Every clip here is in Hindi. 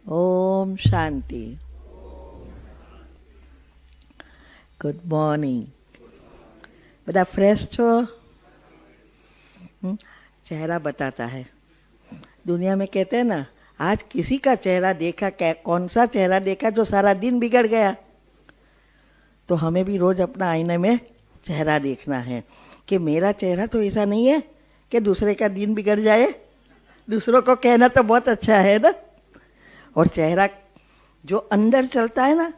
ओम शांति। Good morning. બધા ફ્રેશ છો? चेहरा बताता है। दुनिया में कहते हैं ना, आज किसी का चेहरा देखा, कौन सा चेहरा देखा जो सारा दिन बिगड़ गया। तो हमें भी रोज अपना आईने में चेहरा देखना है कि मेरा चेहरा तो ऐसा नहीं है कि दूसरे का दिन बिगड़ जाए। दूसरों को कहना तो बहुत अच्छा है ना, और चेहरा जो अंदर चलता है ना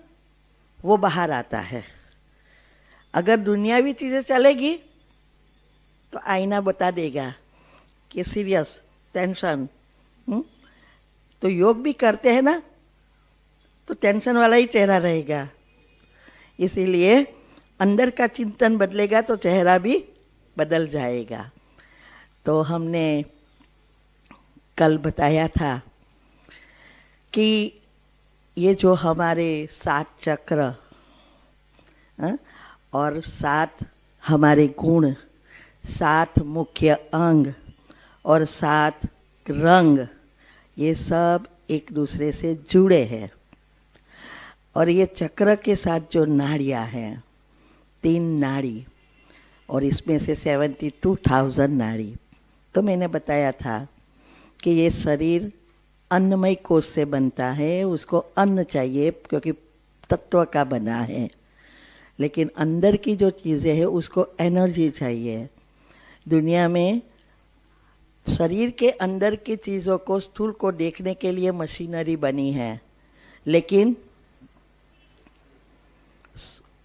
वो बाहर आता है। अगर दुनियावी चीज़ें चलेगी तो आईना बता देगा कि सीरियस, टेंशन। तो योग भी करते हैं ना तो टेंशन वाला ही चेहरा रहेगा। इसीलिए अंदर का चिंतन बदलेगा तो चेहरा भी बदल जाएगा। तो हमने कल बताया था कि ये जो हमारे 7 चक्र और 7 हमारे गुण, 7 मुख्य अंग और 7 रंग, ये सब एक दूसरे से जुड़े हैं। और ये चक्र के साथ जो नाड़ियाँ हैं, 3 नाड़ी, और इसमें से 72,000 नाड़ी। तो मैंने बताया था कि ये शरीर अन्नमय कोश से बनता है, उसको अन्न चाहिए क्योंकि तत्व का बना है। लेकिन अंदर की जो चीज़ें हैं उसको एनर्जी चाहिए। दुनिया में शरीर के अंदर की चीज़ों को, स्थूल को देखने के लिए मशीनरी बनी है, लेकिन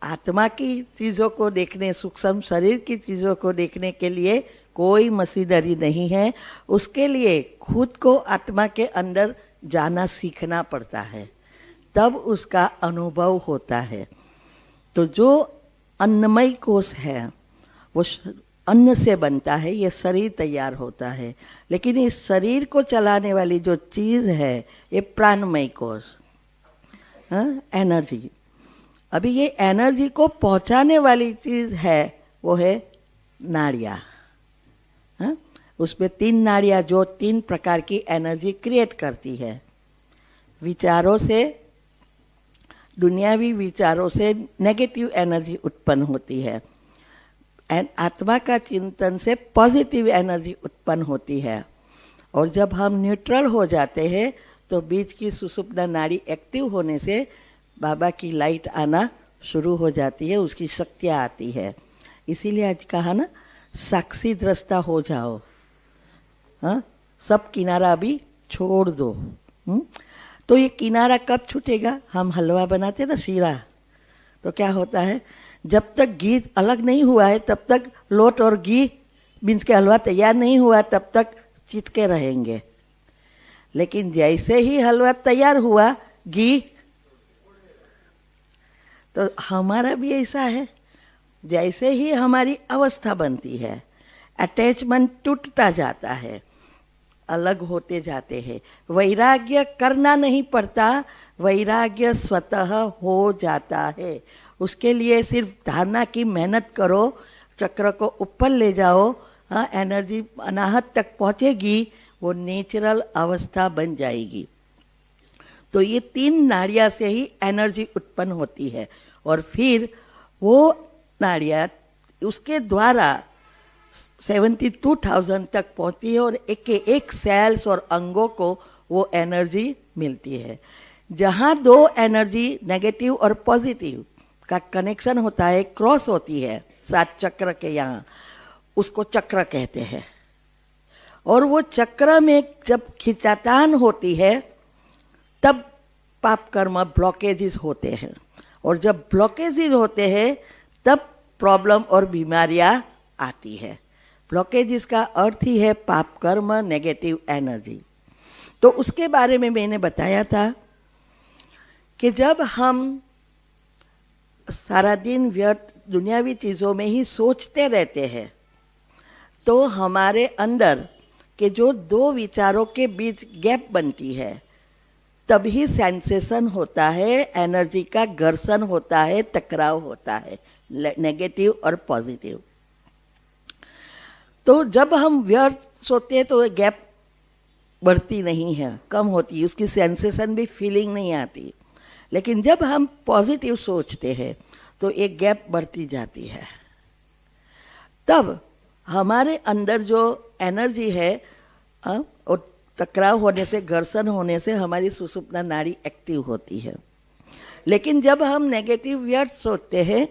आत्मा की चीज़ों को देखने, सूक्ष्म शरीर की चीज़ों को देखने के लिए कोई मशीनरी नहीं है। उसके लिए खुद को आत्मा के अंदर जाना सीखना पड़ता है, तब उसका अनुभव होता है। तो जो अन्नमय कोश है वो अन्न से बनता है, ये शरीर तैयार होता है। लेकिन इस शरीर को चलाने वाली जो चीज़ है ये प्राणमय कोश, एनर्जी। अभी ये एनर्जी को पहुंचाने वाली चीज़ है वो है नाड़ियाँ। उसमें 3 नाड़ियाँ जो 3 प्रकार की एनर्जी क्रिएट करती है। विचारों से, दुनियावी विचारों से नेगेटिव एनर्जी उत्पन्न होती है, एंड आत्मा का चिंतन से पॉजिटिव एनर्जी उत्पन्न होती है। और जब हम न्यूट्रल हो जाते हैं तो बीच की सुषुप्ना नाड़ी एक्टिव होने से बाबा की लाइट आना शुरू हो जाती है, उसकी शक्तियाँ आती है। इसीलिए आज कहा ना, साक्षी दृष्टा हो जाओ। सब किनारा अभी छोड़ दो। तो ये किनारा कब छूटेगा? हम हलवा बनाते ना, शीरा, तो क्या होता है, जब तक घी अलग नहीं हुआ है तब तक लोट और घी मीन्स के हलवा तैयार नहीं हुआ तब तक चिटके रहेंगे। लेकिन जैसे ही हलवा तैयार हुआ, घी, तो हमारा भी ऐसा है। जैसे ही हमारी अवस्था बनती है, अटैचमेंट टूटता जाता है, अलग होते जाते हैं। वैराग्य करना नहीं पड़ता, वैराग्य स्वतः हो जाता है। उसके लिए सिर्फ धारणा की मेहनत करो, चक्र को ऊपर ले जाओ, एनर्जी अनाहत तक पहुँचेगी, वो नेचुरल अवस्था बन जाएगी। तो ये 3 नाड़ियाँ से ही एनर्जी उत्पन्न होती है, और फिर वो नाड़ियाँ उसके द्वारा 72,000 तक पहुँचती है, और एक सेल्स और अंगों को वो एनर्जी मिलती है। जहाँ 2 एनर्जी नेगेटिव और पॉजिटिव का कनेक्शन होता है, क्रॉस होती है 7 चक्र के यहाँ, उसको चक्र कहते हैं। और वो चक्र में जब खिंचातान होती है तब पाप कर्म ब्लॉकेजेस होते हैं, और जब ब्लॉकेजेस होते हैं तब प्रॉब्लम और बीमारियां आती है। ब्लॉकेजेस का अर्थ ही है पाप कर्म, नेगेटिव एनर्जी। तो उसके बारे में मैंने बताया था कि जब हम सारा दिन व्यर्थ दुनियावी चीज़ों में ही सोचते रहते हैं तो हमारे अंदर के जो 2 विचारों के बीच गैप बनती है, तभी सेंसेशन होता है, एनर्जी का घर्षण होता है, टकराव होता है, नेगेटिव और पॉजिटिव। तो जब हम व्यर्थ सोते हैं तो गैप बढ़ती नहीं है, कम होती, उसकी सेंसेशन भी फीलिंग नहीं आती। लेकिन जब हम पॉजिटिव सोचते हैं तो एक गैप बढ़ती जाती है। तब हमारे अंदर जो एनर्जी है और टकराव होने से, घर्षण होने से हमारी सुषुप्ना नाड़ी एक्टिव होती है। लेकिन जब हम नेगेटिव व्यर्थ सोचते हैं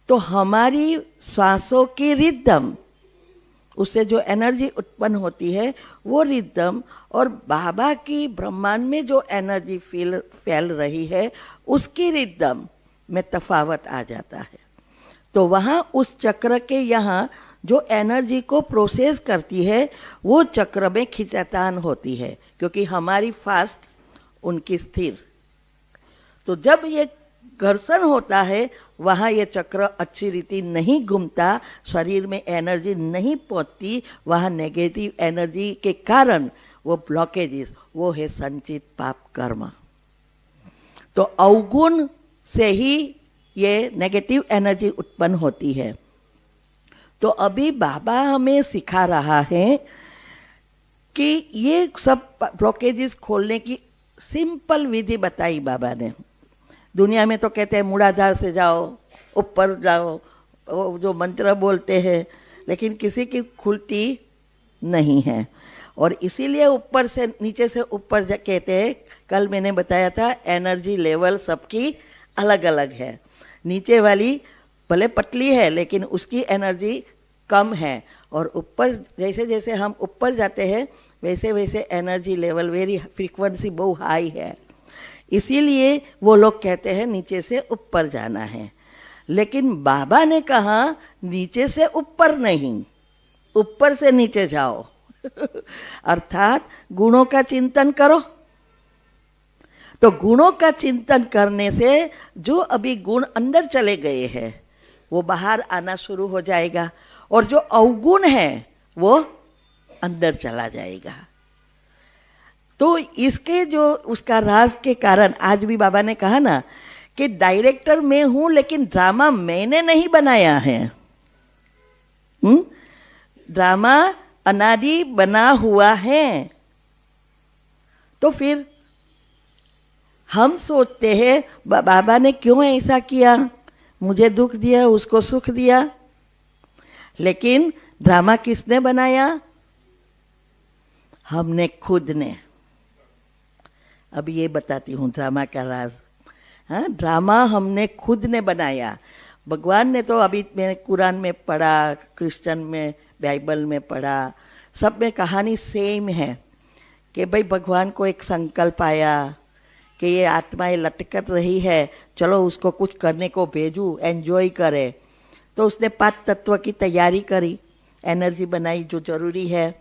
तो हमारी सांसों की रिदम, उससे जो एनर्जी उत्पन्न होती है वो रिदम, और बाबा की ब्रह्मांड में जो एनर्जी फैल रही है उसकी रिदम में तफावत आ जाता है। तो वहाँ उस चक्र के यहाँ जो एनर्जी को प्रोसेस करती है वो चक्र में खिंचातान होती है, क्योंकि हमारी फास्ट उनकी स्थिर। तो जब ये घर्षण होता है वहाँ ये चक्र अच्छी रीति नहीं घूमता, शरीर में एनर्जी नहीं पहुँचती, वहाँ नेगेटिव एनर्जी के कारण वो ब्लॉकेजेस, वो है संचित पाप कर्म। तो अवगुण से ही ये नेगेटिव एनर्जी उत्पन्न होती है। तो अभी बाबा हमें सिखा रहा है कि ये सब ब्लॉकेजेस खोलने की सिंपल विधि बताई बाबा ने। दुनिया में तो कहते हैं मूलाधार से जाओ, ऊपर जाओ, वो जो मंत्र बोलते हैं, लेकिन किसी की खुलती नहीं है। और इसीलिए ऊपर से नीचे से ऊपर कहते हैं। कल मैंने बताया था एनर्जी लेवल सबकी अलग अलग है। नीचे वाली भले पतली है लेकिन उसकी एनर्जी कम है, और ऊपर जैसे जैसे हम ऊपर जाते हैं वैसे वैसे एनर्जी लेवल, वेरी फ्रीक्वेंसी बहुत हाई है। इसीलिए वो लोग कहते हैं नीचे से ऊपर जाना है। लेकिन बाबा ने कहा नीचे से ऊपर नहीं, ऊपर से नीचे जाओ अर्थात गुणों का चिंतन करो। तो गुणों का चिंतन करने से जो अभी गुण अंदर चले गए हैं वो बाहर आना शुरू हो जाएगा, और जो अवगुण है वो अंदर चला जाएगा। तो इसके जो उसका राज के कारण आज भी बाबा ने कहा ना कि डायरेक्टर मैं हूं लेकिन ड्रामा मैंने नहीं बनाया है। ड्रामा अनादि बना हुआ है। तो फिर हम सोचते हैं बाबा ने क्यों ऐसा किया, मुझे दुख दिया, उसको सुख दिया। लेकिन ड्रामा किसने बनाया? हमने खुद ने। अब ये बताती हूँ ड्रामा का राज। हाँ, ड्रामा हमने खुद ने बनाया। भगवान ने तो अभी मैंने कुरान में पढ़ा, क्रिश्चियन में बाइबल में पढ़ा, सब में कहानी सेम है कि भाई भगवान को एक संकल्प आया कि ये आत्माएं लटक रही है, चलो उसको कुछ करने को भेजूँ, एंजॉय करे। तो उसने 5 तत्व की तैयारी करी, एनर्जी बनाई जो जरूरी है,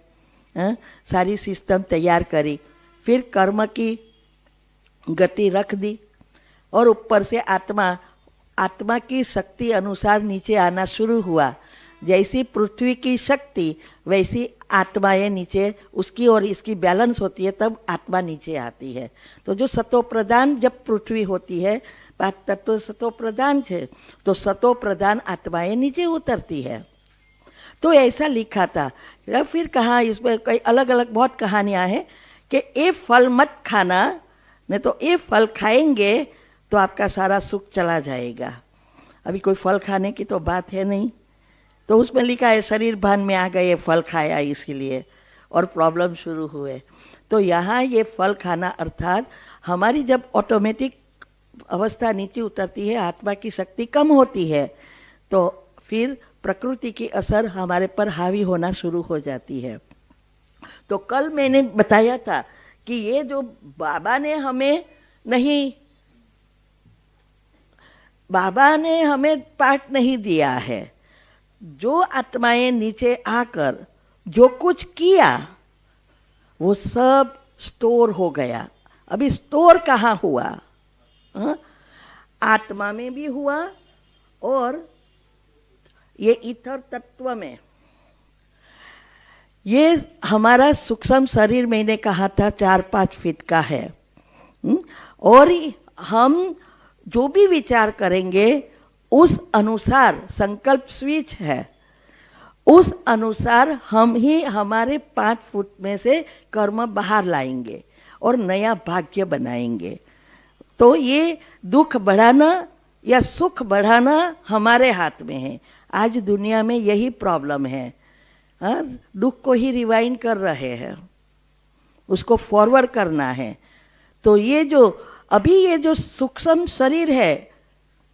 सारी सिस्टम तैयार करी, फिर कर्म की गति रख दी, और ऊपर से आत्मा की शक्ति अनुसार नीचे आना शुरू हुआ। जैसी पृथ्वी की शक्ति वैसी आत्माएं नीचे, उसकी और इसकी बैलेंस होती है, तब आत्मा नीचे आती है। तो जो सतो प्रधान जब पृथ्वी होती है, 5 तत्व सतो प्रधान है, तो सतो प्रधान आत्माएं नीचे उतरती है। तो ऐसा लिखा था। फिर कहा इसमें कई अलग अलग बहुत कहानियाँ हैं कि ये फल मत खाना, नहीं तो ये फल खाएंगे तो आपका सारा सुख चला जाएगा। अभी कोई फल खाने की तो बात है नहीं, तो उसमें लिखा है शरीर भान में आ गए, फल खाया इसीलिए, और प्रॉब्लम शुरू हुए। तो यहाँ ये फल खाना अर्थात हमारी जब ऑटोमेटिक अवस्था नीचे उतरती है, आत्मा की शक्ति कम होती है, तो फिर प्रकृति की असर हमारे पर हावी होना शुरू हो जाती है। तो कल मैंने बताया था कि ये जो बाबा ने हमें पाठ नहीं दिया है। जो आत्माएं नीचे आकर जो कुछ किया वो सब स्टोर हो गया। अभी स्टोर कहाँ हुआ? आत्मा में भी हुआ और ये ईथर तत्व में। ये हमारा सूक्ष्म शरीर मैंने कहा था 4-5 फीट का है, और हम जो भी विचार करेंगे उस अनुसार संकल्प स्विच है, उस अनुसार हम ही हमारे 5 फुट में से कर्म बाहर लाएंगे और नया भाग्य बनाएंगे। तो ये दुख बढ़ाना या सुख बढ़ाना हमारे हाथ में है। आज दुनिया में यही प्रॉब्लम है, दुख को ही रिवाइंड कर रहे हैं, उसको फॉरवर्ड करना है। तो ये जो अभी ये जो सूक्ष्म शरीर है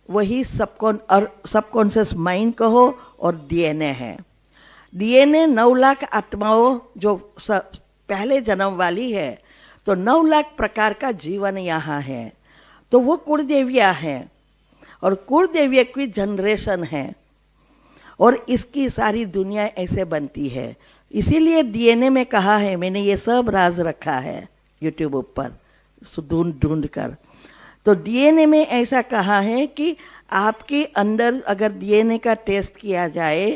वही सबकॉन्शियस माइंड कहो और डीएनए है। डीएनए 9 लाख आत्माओं जो पहले जन्म वाली है, तो 9 लाख प्रकार का जीवन यहाँ है। तो वो कुलदेविया है और कुलदेविया की जनरेशन है और इसकी सारी दुनिया ऐसे बनती है। इसीलिए डीएनए में कहा है, मैंने ये सब राज रखा है यूट्यूब ऊपर ढूंढ कर। तो डीएनए में ऐसा कहा है कि आपके अंदर अगर डीएनए का टेस्ट किया जाए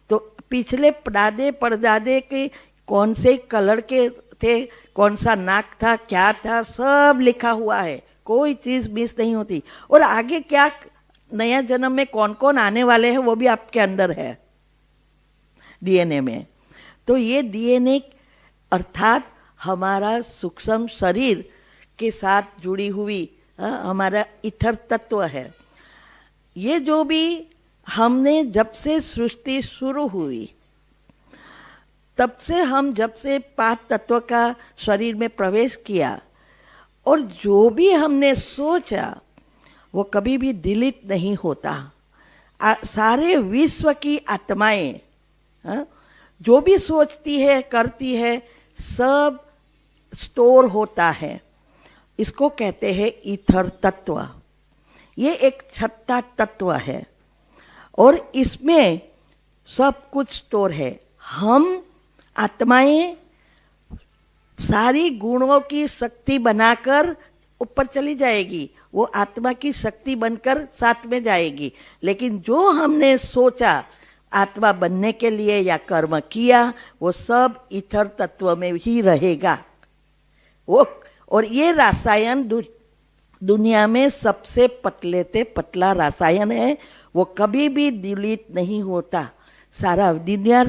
तो पिछले दादे परदादे के कौन से कलर के थे, कौन सा नाक था, क्या था, सब लिखा हुआ है, कोई चीज़ मिस नहीं होती। और आगे क्या नया जन्म में कौन कौन आने वाले हैं वो भी आपके अंदर है डीएनए में। तो ये डीएनए अर्थात हमारा सूक्ष्म शरीर के साथ जुड़ी हुई हमारा ईथर तत्व है। ये जो भी हमने जब से सृष्टि शुरू हुई तब से हम जब से 5 तत्व का शरीर में प्रवेश किया और जो भी हमने सोचा वो कभी भी डिलीट नहीं होता। सारे विश्व की आत्माएं जो भी सोचती है करती है सब स्टोर होता है। इसको कहते हैं ईथर तत्व। ये एक छठा तत्व है और इसमें सब कुछ स्टोर है। हम आत्माएं सारी गुणों की शक्ति बनाकर ऊपर चली जाएगी, वो आत्मा की शक्ति बनकर साथ में जाएगी। लेकिन जो हमने सोचा आत्मा बनने के लिए या कर्म किया वो सब ईथर तत्व में ही रहेगा। वो और ये रसायन दुनिया में सबसे पतला रसायन है, वो कभी भी डिलीट नहीं होता। सारा दुनिया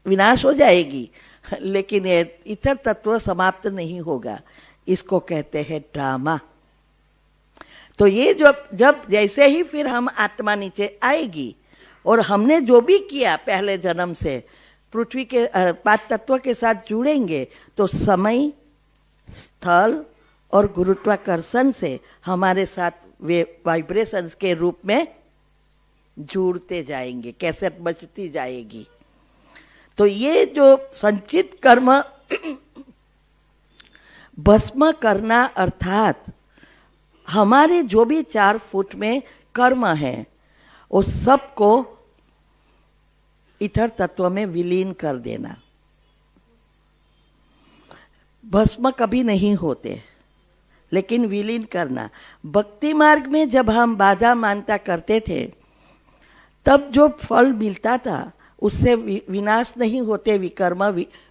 विनाश हो जाएगी लेकिन ये ईथर तत्व समाप्त नहीं होगा। इसको कहते हैं ड्रामा। तो ये जब जैसे ही फिर हम आत्मा नीचे आएगी और हमने जो भी किया पहले जन्म से पृथ्वी के 5 तत्व के साथ जुड़ेंगे तो समय, स्थल और गुरुत्वाकर्षण से हमारे साथ वे वाइब्रेशंस के रूप में जुड़ते जाएंगे, कैसेट बजती जाएगी। तो ये जो संचित कर्म भस्म करना अर्थात हमारे जो भी 4 फुट में कर्म है उस सब को ईथर तत्व में विलीन कर देना। भस्म कभी नहीं होते लेकिन विलीन करना। भक्ति मार्ग में जब हम बाधा मानता करते थे तब जो फल मिलता था उससे विनाश नहीं होते, विकर्म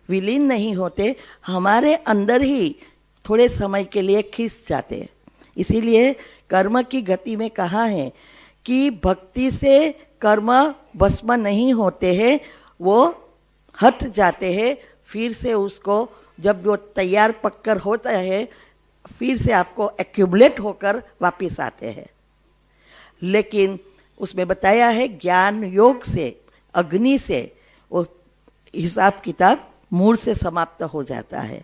विलीन नहीं होते, हमारे अंदर ही थोड़े समय के लिए खिंच जाते। इसीलिए कर्म की गति में कहा है कि भक्ति से कर्म भस्म नहीं होते हैं, वो हट जाते हैं। फिर से उसको जब वो तैयार पककर होता है फिर से आपको एक्यूमुलेट होकर वापस आते हैं। लेकिन उसमें बताया है ज्ञान योग से, अग्नि से वो हिसाब किताब मूल से समाप्त हो जाता है।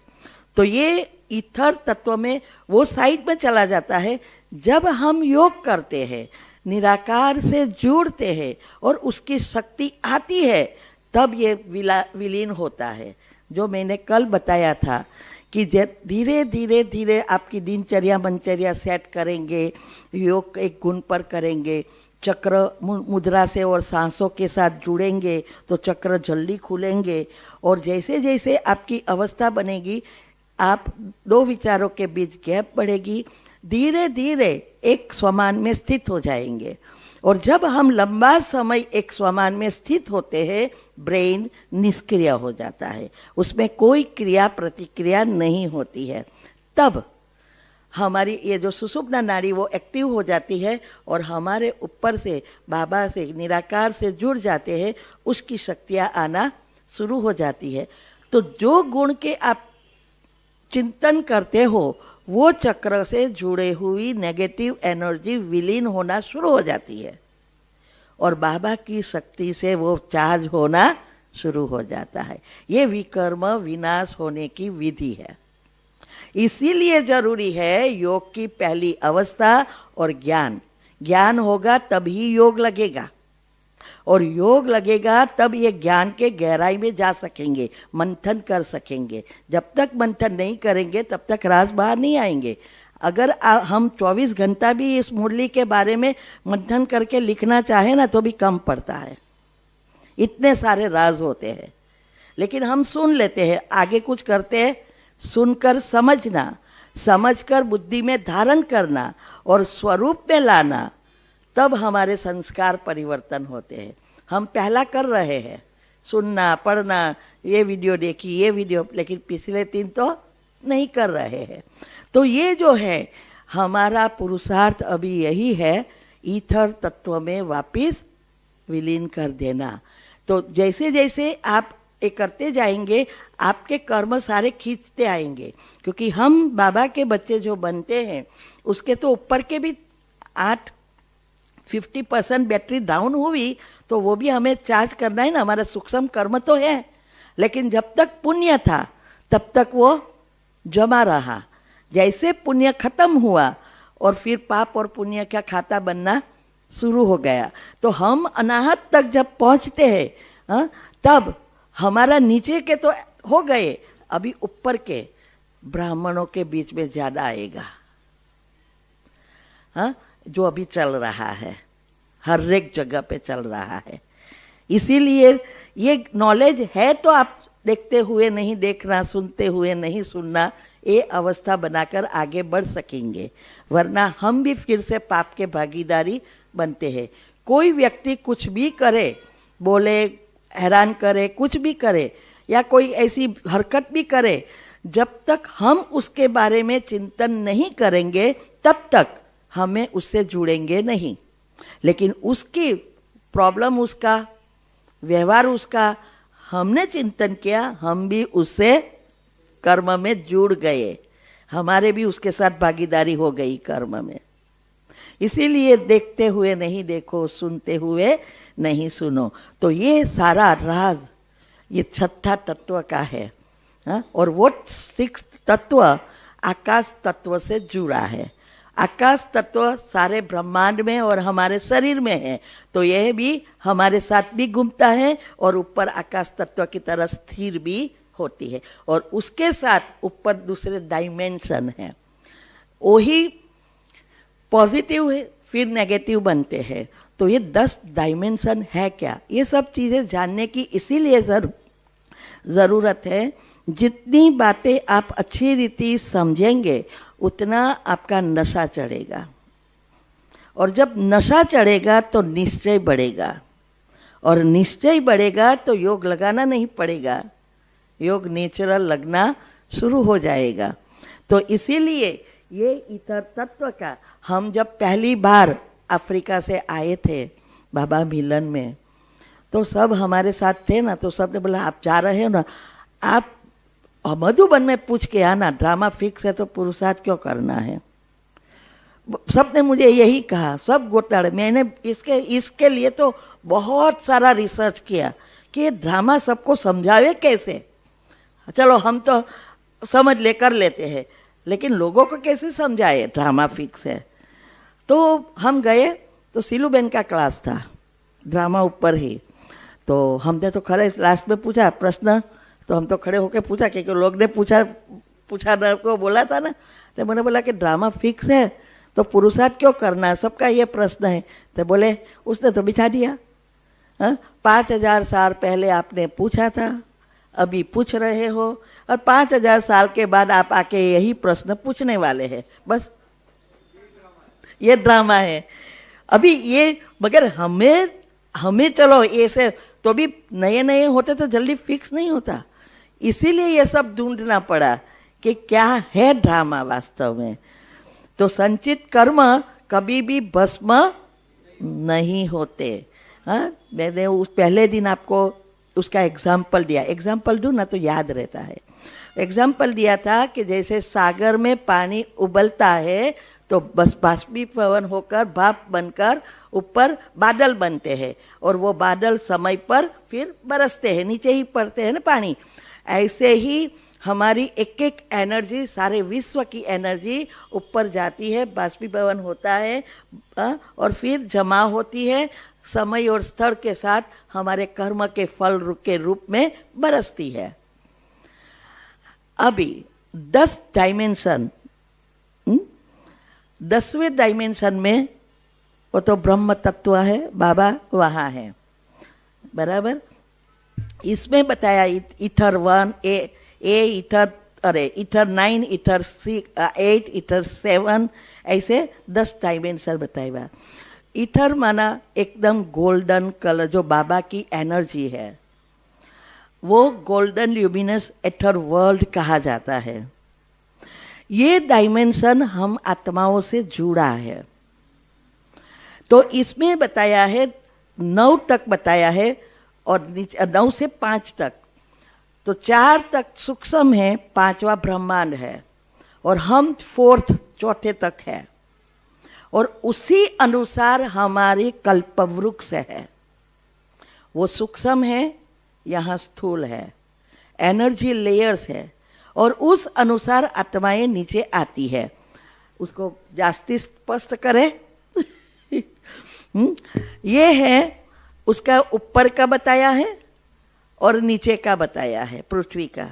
तो ये ईथर तत्व में वो साइड में चला जाता है। जब हम योग करते हैं, निराकार से जुड़ते हैं और उसकी शक्ति आती है तब ये विलीन होता है। जो मैंने कल बताया था कि धीरे धीरे धीरे आपकी दिनचर्या मनचर्या सेट करेंगे, योग एक गुण पर करेंगे, चक्र मुद्रा से और सांसों के साथ जुड़ेंगे तो चक्र जल्दी खुलेंगे। और जैसे जैसे आपकी अवस्था बनेगी आप 2 विचारों के बीच गैप बढ़ेगी, धीरे धीरे एक स्वमान में स्थित हो जाएंगे। और जब हम लंबा समय एक स्वमान में स्थित होते हैं ब्रेन निष्क्रिय हो जाता है, उसमें कोई क्रिया प्रतिक्रिया नहीं होती है। तब हमारी ये जो सुषुप्ना नाड़ी वो एक्टिव हो जाती है और हमारे ऊपर से बाबा से निराकार से जुड़ जाते हैं, उसकी शक्तियाँ आना शुरू हो जाती है। तो जो गुण के आप चिंतन करते हो वो चक्र से जुड़े हुई नेगेटिव एनर्जी विलीन होना शुरू हो जाती है और बाबा की शक्ति से वो चार्ज होना शुरू हो जाता है। ये विकर्म विनाश होने की विधि है। इसीलिए जरूरी है योग की पहली अवस्था और ज्ञान। ज्ञान होगा तभी योग लगेगा और योग लगेगा तब ये ज्ञान के गहराई में जा सकेंगे, मंथन कर सकेंगे। जब तक मंथन नहीं करेंगे तब तक राज बाहर नहीं आएंगे। अगर हम 24 घंटा भी इस मुरली के बारे में मंथन करके लिखना चाहे ना तो भी कम पड़ता है, इतने सारे राज होते हैं। लेकिन हम सुन लेते हैं, आगे कुछ करते हैं, सुनकर समझना, समझकर बुद्धि में धारण करना और स्वरूप में लाना, तब हमारे संस्कार परिवर्तन होते हैं। हम पहला कर रहे हैं, सुनना, पढ़ना, ये वीडियो देखी, ये वीडियो, लेकिन पिछले 3 तो नहीं कर रहे हैं। तो ये जो है हमारा पुरुषार्थ अभी यही है, ईथर तत्व में वापिस विलीन कर देना। तो जैसे जैसे आप ये करते जाएंगे आपके कर्म सारे खींचते आएंगे, क्योंकि हम बाबा के बच्चे जो बनते हैं उसके तो ऊपर के भी 50% बैटरी डाउन हुई तो वो भी हमें चार्ज करना है ना। हमारा सूक्ष्म कर्म तो है, लेकिन जब तक पुण्य था तब तक वो जमा रहा। जैसे पुण्य खत्म हुआ और फिर पाप और पुण्य का खाता बनना शुरू हो गया, तो हम अनाहत तक जब पहुंचते हैं तब हमारा नीचे के तो हो गए, अभी ऊपर के ब्राह्मणों के बीच में ज़्यादा आएगा, जो अभी चल रहा है, हर एक जगह पे चल रहा है। इसीलिए ये नॉलेज है तो आप देखते हुए नहीं देखना, सुनते हुए नहीं सुनना, ये अवस्था बनाकर आगे बढ़ सकेंगे, वरना हम भी फिर से पाप के भागीदारी बनते हैं। कोई व्यक्ति कुछ भी करे, बोले, हैरान करे, कुछ भी करे या कोई ऐसी हरकत भी करे, जब तक हम उसके बारे में चिंतन नहीं करेंगे तब तक हमें उससे जुड़ेंगे नहीं। लेकिन उसकी प्रॉब्लम, उसका व्यवहार, उसका हमने चिंतन किया, हम भी उससे कर्म में जुड़ गए, हमारे भी उसके साथ भागीदारी हो गई कर्म में। इसीलिए देखते हुए नहीं देखो, सुनते हुए नहीं सुनो। तो ये सारा राज ये 6था तत्व का है, और वो 6th तत्व आकाश तत्व से जुड़ा है। आकाश तत्व सारे ब्रह्मांड में और हमारे शरीर में है, तो यह भी हमारे साथ भी घूमता है और ऊपर आकाश तत्व की तरह स्थिर भी होती है। और उसके साथ ऊपर दूसरे डायमेंशन है, वही पॉजिटिव है फिर नेगेटिव बनते हैं। तो ये 10 डायमेंशन है क्या, ये सब चीज़ें जानने की इसीलिए ज़रूरत है। जितनी बातें आप अच्छी रीति समझेंगे उतना आपका नशा चढ़ेगा, और जब नशा चढ़ेगा तो निश्चय बढ़ेगा, और निश्चय बढ़ेगा तो योग लगाना नहीं पड़ेगा, योग नेचुरल लगना शुरू हो जाएगा। तो इसीलिए ये ईथर तत्व का, हम जब पहली बार अफ्रीका से आए थे बाबा मिलन में, तो सब हमारे साथ थे ना, तो सब ने बोला आप जा रहे हो ना, आप मधुबन में पूछ के आना, ड्रामा फिक्स है तो पुरुषार्थ क्यों करना है। सब ने मुझे यही कहा, सब घोटाले। मैंने इसके लिए तो बहुत सारा रिसर्च किया कि ये ड्रामा सबको समझावे कैसे। चलो हम तो समझ लेकर लेते हैं, लेकिन लोगों को कैसे समझाए ड्रामा फिक्स है। तो हम गए तो सीलूबेन का क्लास था, ड्रामा ऊपर ही। तो हमने तो खड़े लास्ट में पूछा प्रश्न, तो हम तो खड़े होकर पूछा, क्योंकि लोग ने पूछा ना को बोला था ना, तो मैंने बोला कि ड्रामा फिक्स है तो पुरुषार्थ क्यों करना है, सबका ये प्रश्न है। तो बोले उसने तो बिठा दिया, 5000 साल पहले आपने पूछा था, अभी पूछ रहे हो, और 5000 साल के बाद आप आके यही प्रश्न पूछने वाले हैं। बस ये ड्रामा है अभी ये। मगर हमें चलो ऐसे तो भी नए नए होते तो जल्दी फिक्स नहीं होता, इसीलिए ये सब ढूंढना पड़ा कि क्या है ड्रामा वास्तव में। तो संचित कर्म कभी भी भस्म नहीं होते। हाँ, मैंने उस पहले दिन आपको उसका एग्जाम्पल दिया, एग्जाम्पल दूँ ना तो याद रहता है। एग्जाम्पल दिया था कि जैसे सागर में पानी उबलता है तो बस बाष्पीभवन होकर भाप बनकर ऊपर बादल बनते हैं और वो बादल समय पर फिर बरसते हैं, नीचे ही पड़ते हैं ना पानी। ऐसे ही हमारी एक एक एनर्जी, सारे विश्व की एनर्जी ऊपर जाती है, बाष्पीभवन होता है और फिर जमा होती है, समय और स्थल के साथ हमारे कर्म के फल के रूप में बरसती है। अभी 10 डायमेंशन, 10वें डायमेंशन में वो तो ब्रह्म तत्व है, बाबा वहाँ है, बराबर। इसमें बताया ईथर 1 ईथर 9 ईथर 8 ईथर 7 ऐसे 10 डायमेंशन बताया। ईथर माना एकदम गोल्डन कलर, जो बाबा की एनर्जी है वो गोल्डन ल्यूमिनस एथर वर्ल्ड कहा जाता है। ये डायमेंशन हम आत्माओं से जुड़ा है। तो इसमें बताया है 9 तक बताया है और 9 से 5 तक, तो 4 तक सूक्ष्म है, 5वां ब्रह्मांड है और हम 4th चौथे तक है। और उसी अनुसार हमारी कल्पवृक्ष है, वो सूक्ष्म है, यहाँ स्थूल है, एनर्जी लेयर्स है और उस अनुसार आत्माएं नीचे आती है। उसको जास्ती स्पष्ट करें ये है उसका ऊपर का बताया है और नीचे का बताया है, पृथ्वी का।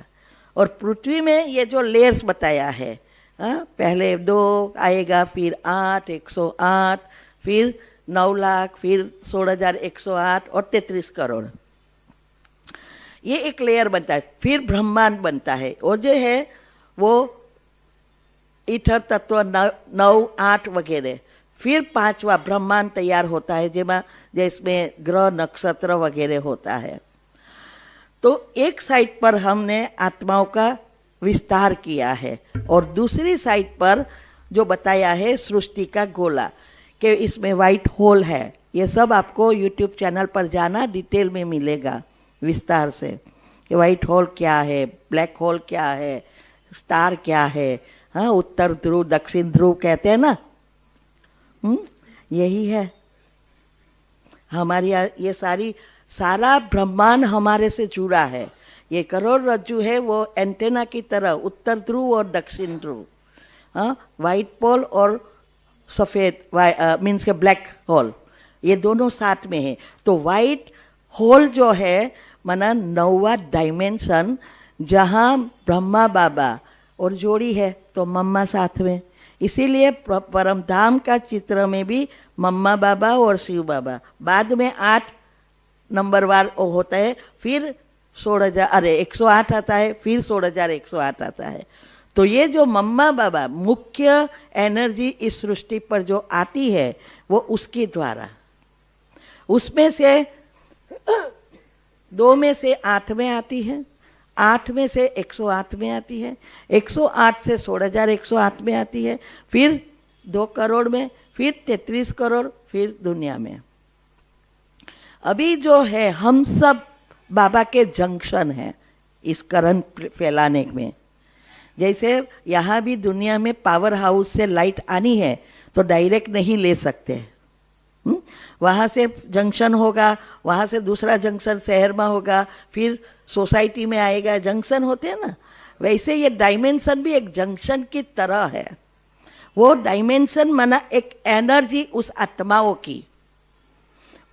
और पृथ्वी में ये जो लेयर्स बताया है, पहले 2 आएगा, फिर 8 108, फिर 9 लाख, फिर 16,108 और 33 करोड़, ये एक लेयर बनता है। फिर ब्रह्मांड बनता है, वो जो है वो ईथर तत्व 9 8 वगैरह। फिर 5वां ब्रह्मांड तैयार होता है जिसमें ग्रह नक्षत्र वगैरह होता है। तो एक साइड पर हमने आत्माओं का विस्तार किया है और दूसरी साइड पर जो बताया है सृष्टि का गोला, कि इसमें वाइट होल है। ये सब आपको यूट्यूब चैनल पर जाना, डिटेल में मिलेगा विस्तार से कि वाइट होल क्या है, ब्लैक होल क्या है, स्टार क्या है। हाँ, उत्तर ध्रुव दक्षिण ध्रुव कहते हैं ना, यही है हमारी ये सारा ब्रह्मांड हमारे से जुड़ा है। ये करोड़रज्जु है वो एंटेना की तरह, उत्तर ध्रुव और दक्षिण ध्रुव, हाँ, वाइट पोल और सफ़ेद मीन्स के ब्लैक होल, ये दोनों साथ में है। तो वाइट होल जो है माना 9वां डायमेंशन, जहाँ ब्रह्मा बाबा और जोड़ी है तो मम्मा साथ में। इसीलिए परमधाम का चित्र में भी मम्मा बाबा और शिव बाबा, बाद में 8 नंबरवार वो होता है, फिर 108 आता है, फिर 16,108 आता है। तो ये जो मम्मा बाबा मुख्य एनर्जी इस सृष्टि पर जो आती है वो उसके द्वारा, उसमें से 2 में से 8 में आती है, 8 में से 108 में आती है, 108 से 16,108 में आती है, फिर 2 करोड़ में, फिर 33 करोड़, फिर दुनिया में। अभी जो है हम सब बाबा के जंक्शन हैं इस करंट फैलाने में। जैसे यहाँ भी दुनिया में पावर हाउस से लाइट आनी है तो डायरेक्ट नहीं ले सकते, वहाँ से जंक्शन होगा, वहाँ से दूसरा जंक्शन शहर में होगा, फिर सोसाइटी में आएगा, जंक्शन होते हैं ना। वैसे ये डायमेंशन भी एक जंक्शन की तरह है। वो डायमेंशन माना एक एनर्जी उस आत्माओं की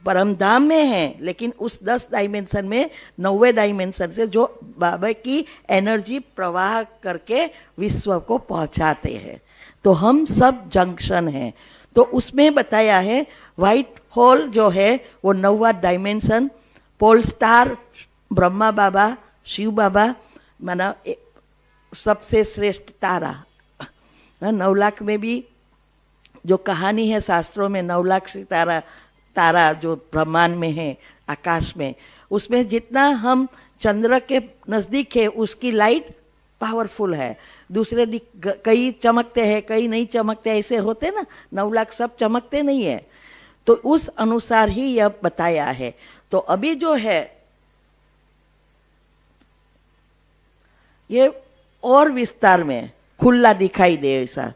परमधाम में है, लेकिन उस 10 डायमेंशन में 9वें डायमेंशन से जो बाबा की एनर्जी प्रवाह करके विश्व को पहुंचाते हैं। तो हम सब जंक्शन हैं। तो उसमें बताया है वाइट होल जो है वो 9वां डायमेंशन, पोल स्टार ब्रह्मा बाबा शिव बाबा माना सबसे श्रेष्ठ तारा। 9 लाख में भी जो कहानी है शास्त्रों में, 9 लाख सितारा तारा जो ब्रह्मांड में है आकाश में, उसमें जितना हम चंद्र के नज़दीक है उसकी लाइट पावरफुल है, दूसरे कई चमकते हैं कई नहीं चमकते, ऐसे होते ना, 9 लाख सब चमकते नहीं है। तो उस अनुसार ही यह बताया है। तो अभी जो है ये और विस्तार में खुला दिखाई दे ऐसा।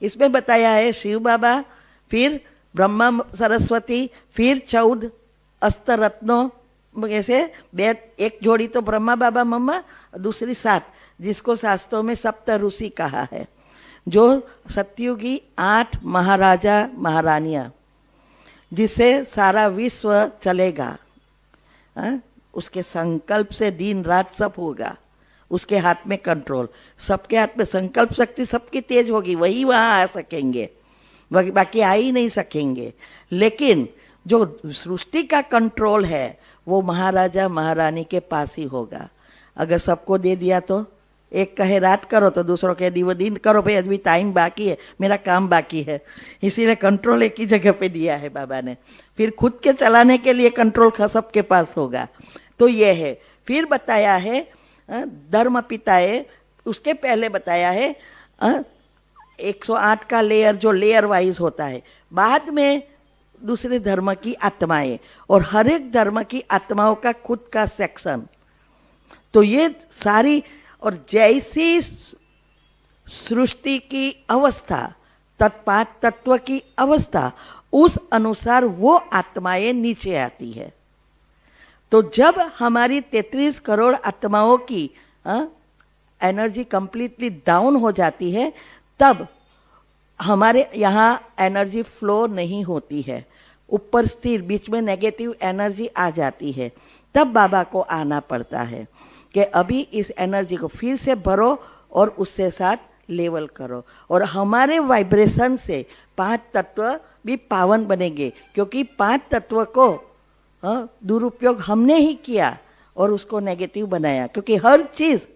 इसमें बताया है शिव बाबा, फिर ब्रह्मा सरस्वती, फिर 14 अष्टरत्नों, ऐसे एक जोड़ी तो ब्रह्मा बाबा मम्मा, दूसरी 7, जिसको शास्त्रों में सप्त ऋषि कहा है, जो सतयुगी 8 महाराजा महारानियां, जिससे सारा विश्व चलेगा। उसके संकल्प से दिन रात सब होगा, उसके हाथ में कंट्रोल, सबके हाथ में संकल्प शक्ति सबकी तेज होगी, वही वहाँ आ सकेंगे, बाकी आ ही नहीं सकेंगे। लेकिन जो सृष्टि का कंट्रोल है वो महाराजा महारानी के पास ही होगा। अगर सबको दे दिया तो एक कहे रात करो तो दूसरों के दिन करो, भाई अभी टाइम बाकी है, मेरा काम बाकी है, इसीलिए कंट्रोल एक ही जगह पे दिया है बाबा ने। फिर खुद के चलाने के लिए कंट्रोल सबके पास होगा। तो ये है। फिर बताया है धर्म पिताए, उसके पहले बताया है 108 का लेयर, जो लेयर वाइज होता है। बाद में दूसरे धर्म की आत्माएं, और हर एक धर्म की आत्माओं का खुद का सेक्शन। तो ये सारी, और जैसी सृष्टि की अवस्था, तत्पात तत्व की अवस्था, उस अनुसार वो आत्माएं नीचे आती है। तो जब हमारी 33 करोड़ आत्माओं की एनर्जी कंप्लीटली डाउन हो जाती है, तब हमारे यहाँ एनर्जी फ्लो नहीं होती है, ऊपर स्थिर, बीच में नेगेटिव एनर्जी आ जाती है। तब बाबा को आना पड़ता है कि अभी इस एनर्जी को फिर से भरो और उससे साथ लेवल करो, और हमारे वाइब्रेशन से 5 तत्व भी पावन बनेंगे, क्योंकि 5 तत्व को दुरुपयोग हमने ही किया और उसको नेगेटिव बनाया। क्योंकि हर चीज़,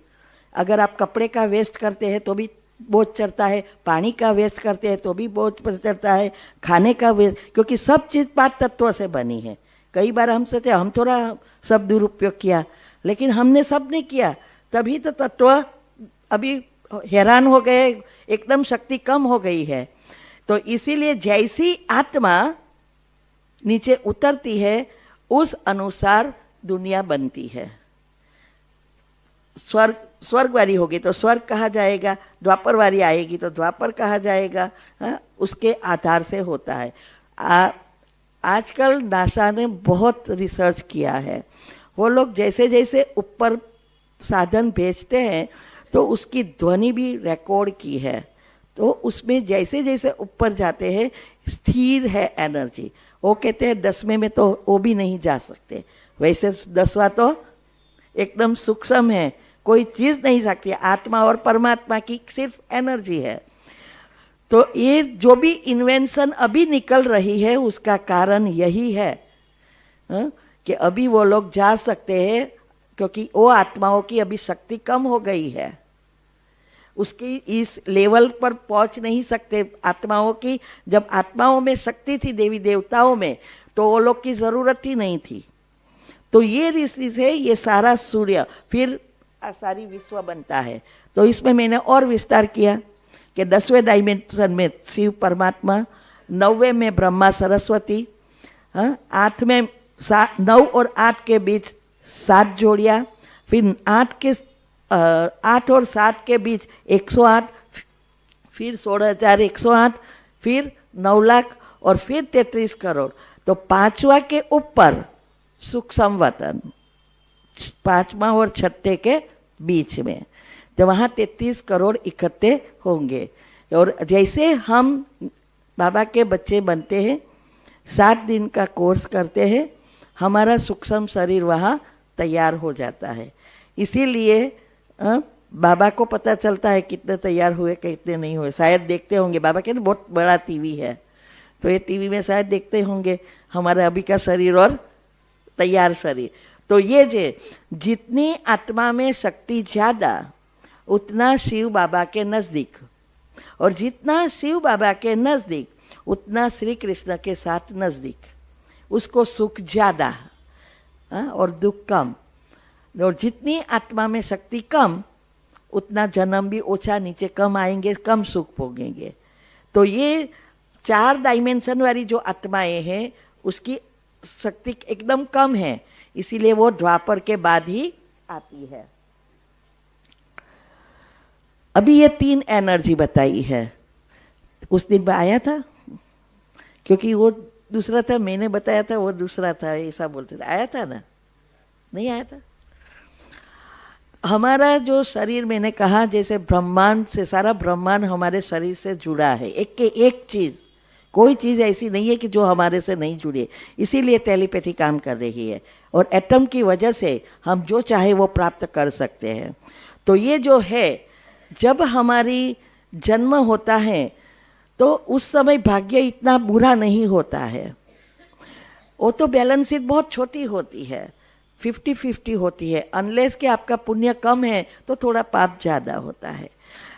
अगर आप कपड़े का वेस्ट करते हैं तो भी बोझ चढ़ता है, पानी का वेस्ट करते हैं तो भी बोझ चढ़ता है, खाने का वेस्ट, क्योंकि सब चीज़ 5 तत्वों से बनी है। कई बार हम सोचते हम थोड़ा सब दुरुपयोग किया, लेकिन हमने सब नहीं किया, तभी तो तत्व अभी हैरान हो गए, एकदम शक्ति कम हो गई है। तो इसीलिए जैसी आत्मा नीचे उतरती है उस अनुसार दुनिया बनती है। स्वर्गवारी होगी तो स्वर्ग कहा जाएगा, द्वापरवारी आएगी तो द्वापर कहा जाएगा। उसके आधार से होता है। आजकल नासा ने बहुत रिसर्च किया है। वो लोग जैसे जैसे ऊपर साधन भेजते हैं तो उसकी ध्वनि भी रिकॉर्ड की है। तो उसमें जैसे जैसे ऊपर जाते हैं स्थिर है एनर्जी। वो कहते हैं 10वें में तो वो भी नहीं जा सकते, वैसे 10वां तो एकदम सूक्ष्म है, कोई चीज़ नहीं सकती। आत्मा और परमात्मा की सिर्फ एनर्जी है। तो ये जो भी इन्वेंशन अभी निकल रही है उसका कारण यही है कि अभी वो लोग जा सकते हैं, क्योंकि वो आत्माओं की अभी शक्ति कम हो गई है, उसकी इस लेवल पर पहुंच नहीं सकते आत्माओं की। जब आत्माओं में शक्ति थी, देवी देवताओं में, तो वो लोग की ज़रूरत ही नहीं थी। तो ये रीति से ये सारा सूर्य, फिर सारी विश्व बनता है। तो इसमें मैंने और विस्तार किया कि 10वें डायमेंशन में शिव परमात्मा, 9वें में ब्रह्मा सरस्वती, 8 में 9 और 8 के बीच 7 जोड़ियाँ, फिर 8 और 7 के बीच 108, फिर 16,108, फिर 9 लाख और फिर 33 करोड़। तो 5वां के ऊपर सूक्ष्म वतन, 5वां और 6ठे के बीच में, तो वहाँ 33 करोड़ इकट्ठे होंगे। और जैसे हम बाबा के बच्चे बनते हैं, 7 दिन का कोर्स करते हैं, हमारा सूक्ष्म शरीर वहाँ तैयार हो जाता है। इसीलिए बाबा को पता चलता है कितने तैयार हुए कितने नहीं हुए। शायद देखते होंगे, बाबा के बहुत बड़ा टीवी है, तो ये टीवी में शायद देखते होंगे हमारा अभी का शरीर और तैयार शरीर। तो ये जितनी आत्मा में शक्ति ज़्यादा उतना शिव बाबा के नज़दीक, और जितना शिव बाबा के नज़दीक उतना श्री कृष्ण के साथ नज़दीक। उसको सुख ज़्यादा और दुख कम। और जितनी आत्मा में शक्ति कम उतना जन्म भी ओछा, नीचे कम आएंगे, कम सुख भोगेंगे। तो ये 4 डायमेंशन वाली जो आत्माएं हैं उसकी शक्ति एकदम कम है, इसीलिए वो द्वापर के बाद ही आती है। अभी ये 3 एनर्जी बताई है, उस दिन में आया था, क्योंकि वो दूसरा था, मैंने बताया था वो दूसरा था, ऐसा बोलते थे। आया था ना? नहीं आया था? हमारा जो शरीर, मैंने कहा जैसे ब्रह्मांड से, सारा ब्रह्मांड हमारे शरीर से जुड़ा है, एक के एक चीज़, कोई चीज़ ऐसी नहीं है कि जो हमारे से नहीं जुड़ी है। इसीलिए टेलीपैथी काम कर रही है, और एटम की वजह से हम जो चाहे वो प्राप्त कर सकते हैं। तो ये जो है, जब हमारी जन्म होता है तो उस समय भाग्य इतना बुरा नहीं होता है, वो तो बैलेंस शीट बहुत छोटी होती है, 50-50 होती है, अनलेस कि आपका पुण्य कम है तो थोड़ा पाप ज़्यादा होता है।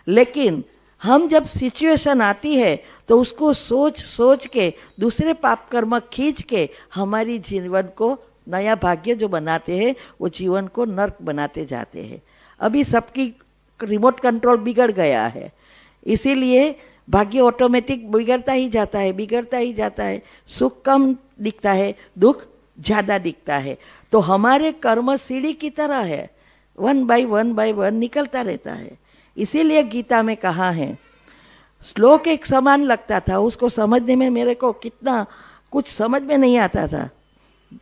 लेकिन हम जब सिचुएशन आती है तो उसको सोच सोच के, दूसरे पाप कर्म खींच के हमारी जीवन को नया भाग्य जो बनाते हैं वो जीवन को नर्क बनाते जाते हैं। अभी सबकी रिमोट कंट्रोल बिगड़ गया है, इसीलिए भाग्य ऑटोमेटिक बिगड़ता ही जाता है, बिगड़ता ही जाता है। सुख कम दिखता है, दुख ज़्यादा दिखता है। तो हमारे कर्म सीढ़ी की तरह है, 1 by 1 निकलता रहता है। इसीलिए गीता में कहा है, श्लोक एक समान लगता था, उसको समझने में मेरे को कितना कुछ समझ में नहीं आता था,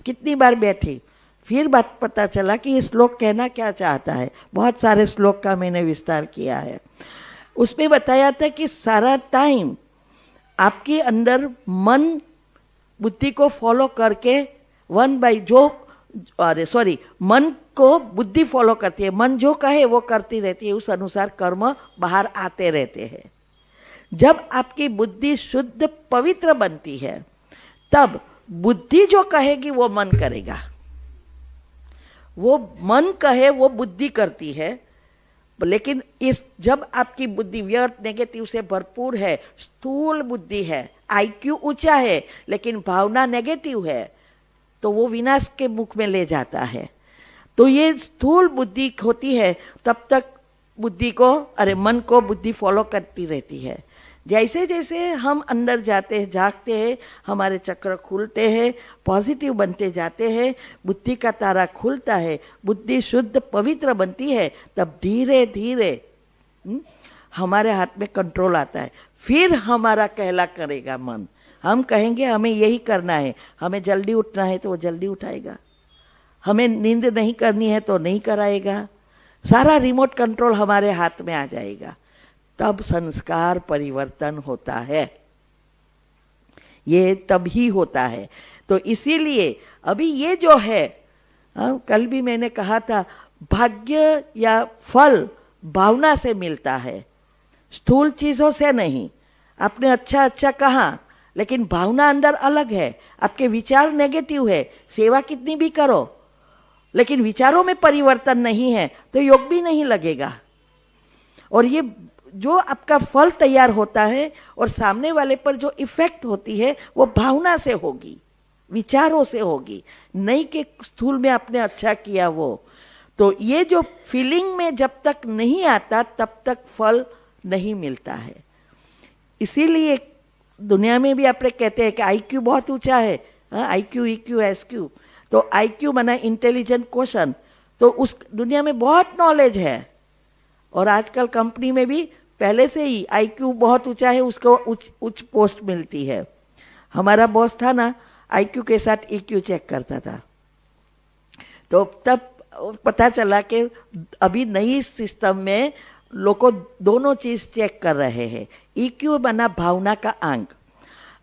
कितनी बार बैठी, फिर बात पता चला कि ये श्लोक कहना क्या चाहता है। बहुत सारे श्लोक का मैंने विस्तार किया है। उसमें बताया था कि सारा टाइम आपके अंदर मन बुद्धि को फॉलो करके मन को बुद्धि फॉलो करती है, मन जो कहे वो करती रहती है, उस अनुसार कर्म बाहर आते रहते हैं। जब आपकी बुद्धि शुद्ध पवित्र बनती है तब बुद्धि जो कहेगी वो मन करेगा, वो मन कहे वो बुद्धि करती है। लेकिन जब आपकी बुद्धि व्यर्थ नेगेटिव से भरपूर है, स्थूल बुद्धि है, आईक्यू ऊंचा है लेकिन भावना नेगेटिव है, तो वो विनाश के मुख में ले जाता है। तो ये स्थूल बुद्धि होती है, तब तक मन को बुद्धि फॉलो करती रहती है। जैसे जैसे हम अंदर जाते हैं, जागते हैं, हमारे चक्र खुलते हैं, पॉजिटिव बनते जाते हैं, बुद्धि का तारा खुलता है, बुद्धि शुद्ध पवित्र बनती है, तब धीरे धीरे हमारे हाथ में कंट्रोल आता है। फिर हमारा कहला करेगा मन, हम कहेंगे हमें यही करना है, हमें जल्दी उठना है तो वो जल्दी उठाएगा, हमें नींद नहीं करनी है तो नहीं कराएगा, सारा रिमोट कंट्रोल हमारे हाथ में आ जाएगा। तब संस्कार परिवर्तन होता है, ये तब ही होता है। तो इसीलिए अभी ये जो है, कल भी मैंने कहा था, भाग्य या फल भावना से मिलता है, स्थूल चीज़ों से नहीं। आपने अच्छा अच्छा कहा लेकिन भावना अंदर अलग है, आपके विचार नेगेटिव है, सेवा कितनी भी करो लेकिन विचारों में परिवर्तन नहीं है तो योग भी नहीं लगेगा। और ये जो आपका फल तैयार होता है और सामने वाले पर जो इफेक्ट होती है वो भावना से होगी, विचारों से होगी, नहीं कि स्थूल में आपने अच्छा किया वो। तो ये जो फीलिंग में जब तक नहीं आता तब तक फल नहीं मिलता है। इसीलिए दुनिया में भी आप कहते हैं कि आईक्यू बहुत ऊंचा है, आईक्यू ईक्यू एसक्यू। तो आईक्यू माना इंटेलिजेंट क्वेश्चन, तो उस दुनिया में बहुत नॉलेज है। और आजकल कंपनी में भी पहले से ही आईक्यू बहुत ऊंचा है, उसको उच्च पोस्ट मिलती है। हमारा बॉस था ना, आईक्यू के साथ ईक्यू चेक करता था, तो तब पता चला कि अभी नई सिस्टम में लोग दोनों चीज चेक कर रहे हैं। ईक्यू बना भावना का अंक।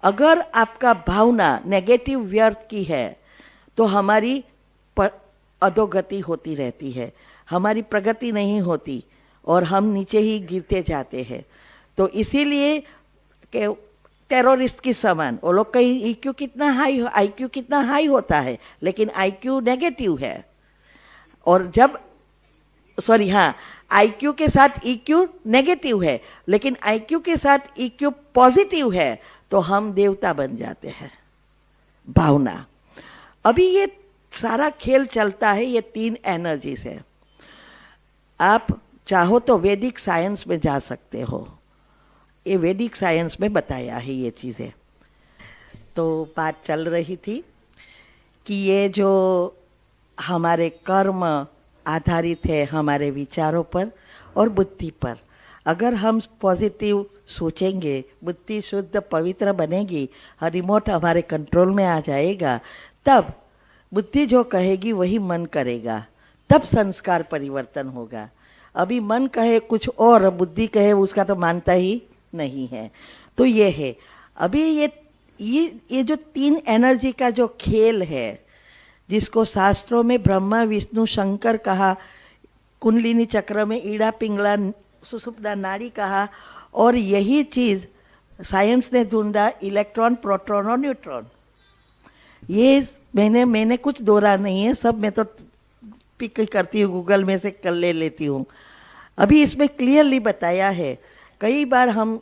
अगर आपका भावना नेगेटिव व्यर्थ की है तो हमारी अधोगति होती रहती है, हमारी प्रगति नहीं होती और हम नीचे ही गिरते जाते हैं। तो इसीलिए टेररिस्ट की समान वो लोग कहीं ईक्यू कितना हाई, आईक्यू कितना हाई होता है लेकिन आईक्यू नेगेटिव है। और जब आईक्यू के साथ ईक्यू नेगेटिव है लेकिन आईक्यू के साथ ईक्यू पॉजिटिव है तो हम देवता बन जाते हैं। भावना, अभी ये सारा खेल चलता है ये 3 एनर्जी से। आप चाहो तो वैदिक साइंस में जा सकते हो, ये वैदिक साइंस में बताया है ये चीज़ें। तो बात चल रही थी कि ये जो हमारे कर्म आधारित है हमारे विचारों पर और बुद्धि पर, अगर हम पॉजिटिव सोचेंगे, बुद्धि शुद्ध पवित्र बनेगी, रिमोट हमारे कंट्रोल में आ जाएगा, तब बुद्धि जो कहेगी वही मन करेगा, तब संस्कार परिवर्तन होगा। अभी मन कहे कुछ और, बुद्धि कहे उसका तो मानता ही नहीं है। तो ये है अभी ये जो तीन एनर्जी का जो खेल है, जिसको शास्त्रों में ब्रह्मा विष्णु शंकर कहा, कुंडलिनी चक्र में ईड़ा पिंगला सुषुप्ना नाड़ी कहा, और यही चीज़ साइंस ने ढूंढा इलेक्ट्रॉन प्रोटॉन और न्यूट्रॉन। ये मैंने कुछ दोहरा नहीं है, सब मैं तो पिक करती हूँ, गूगल में से कर ले लेती हूँ। अभी इसमें क्लियरली बताया है। कई बार हम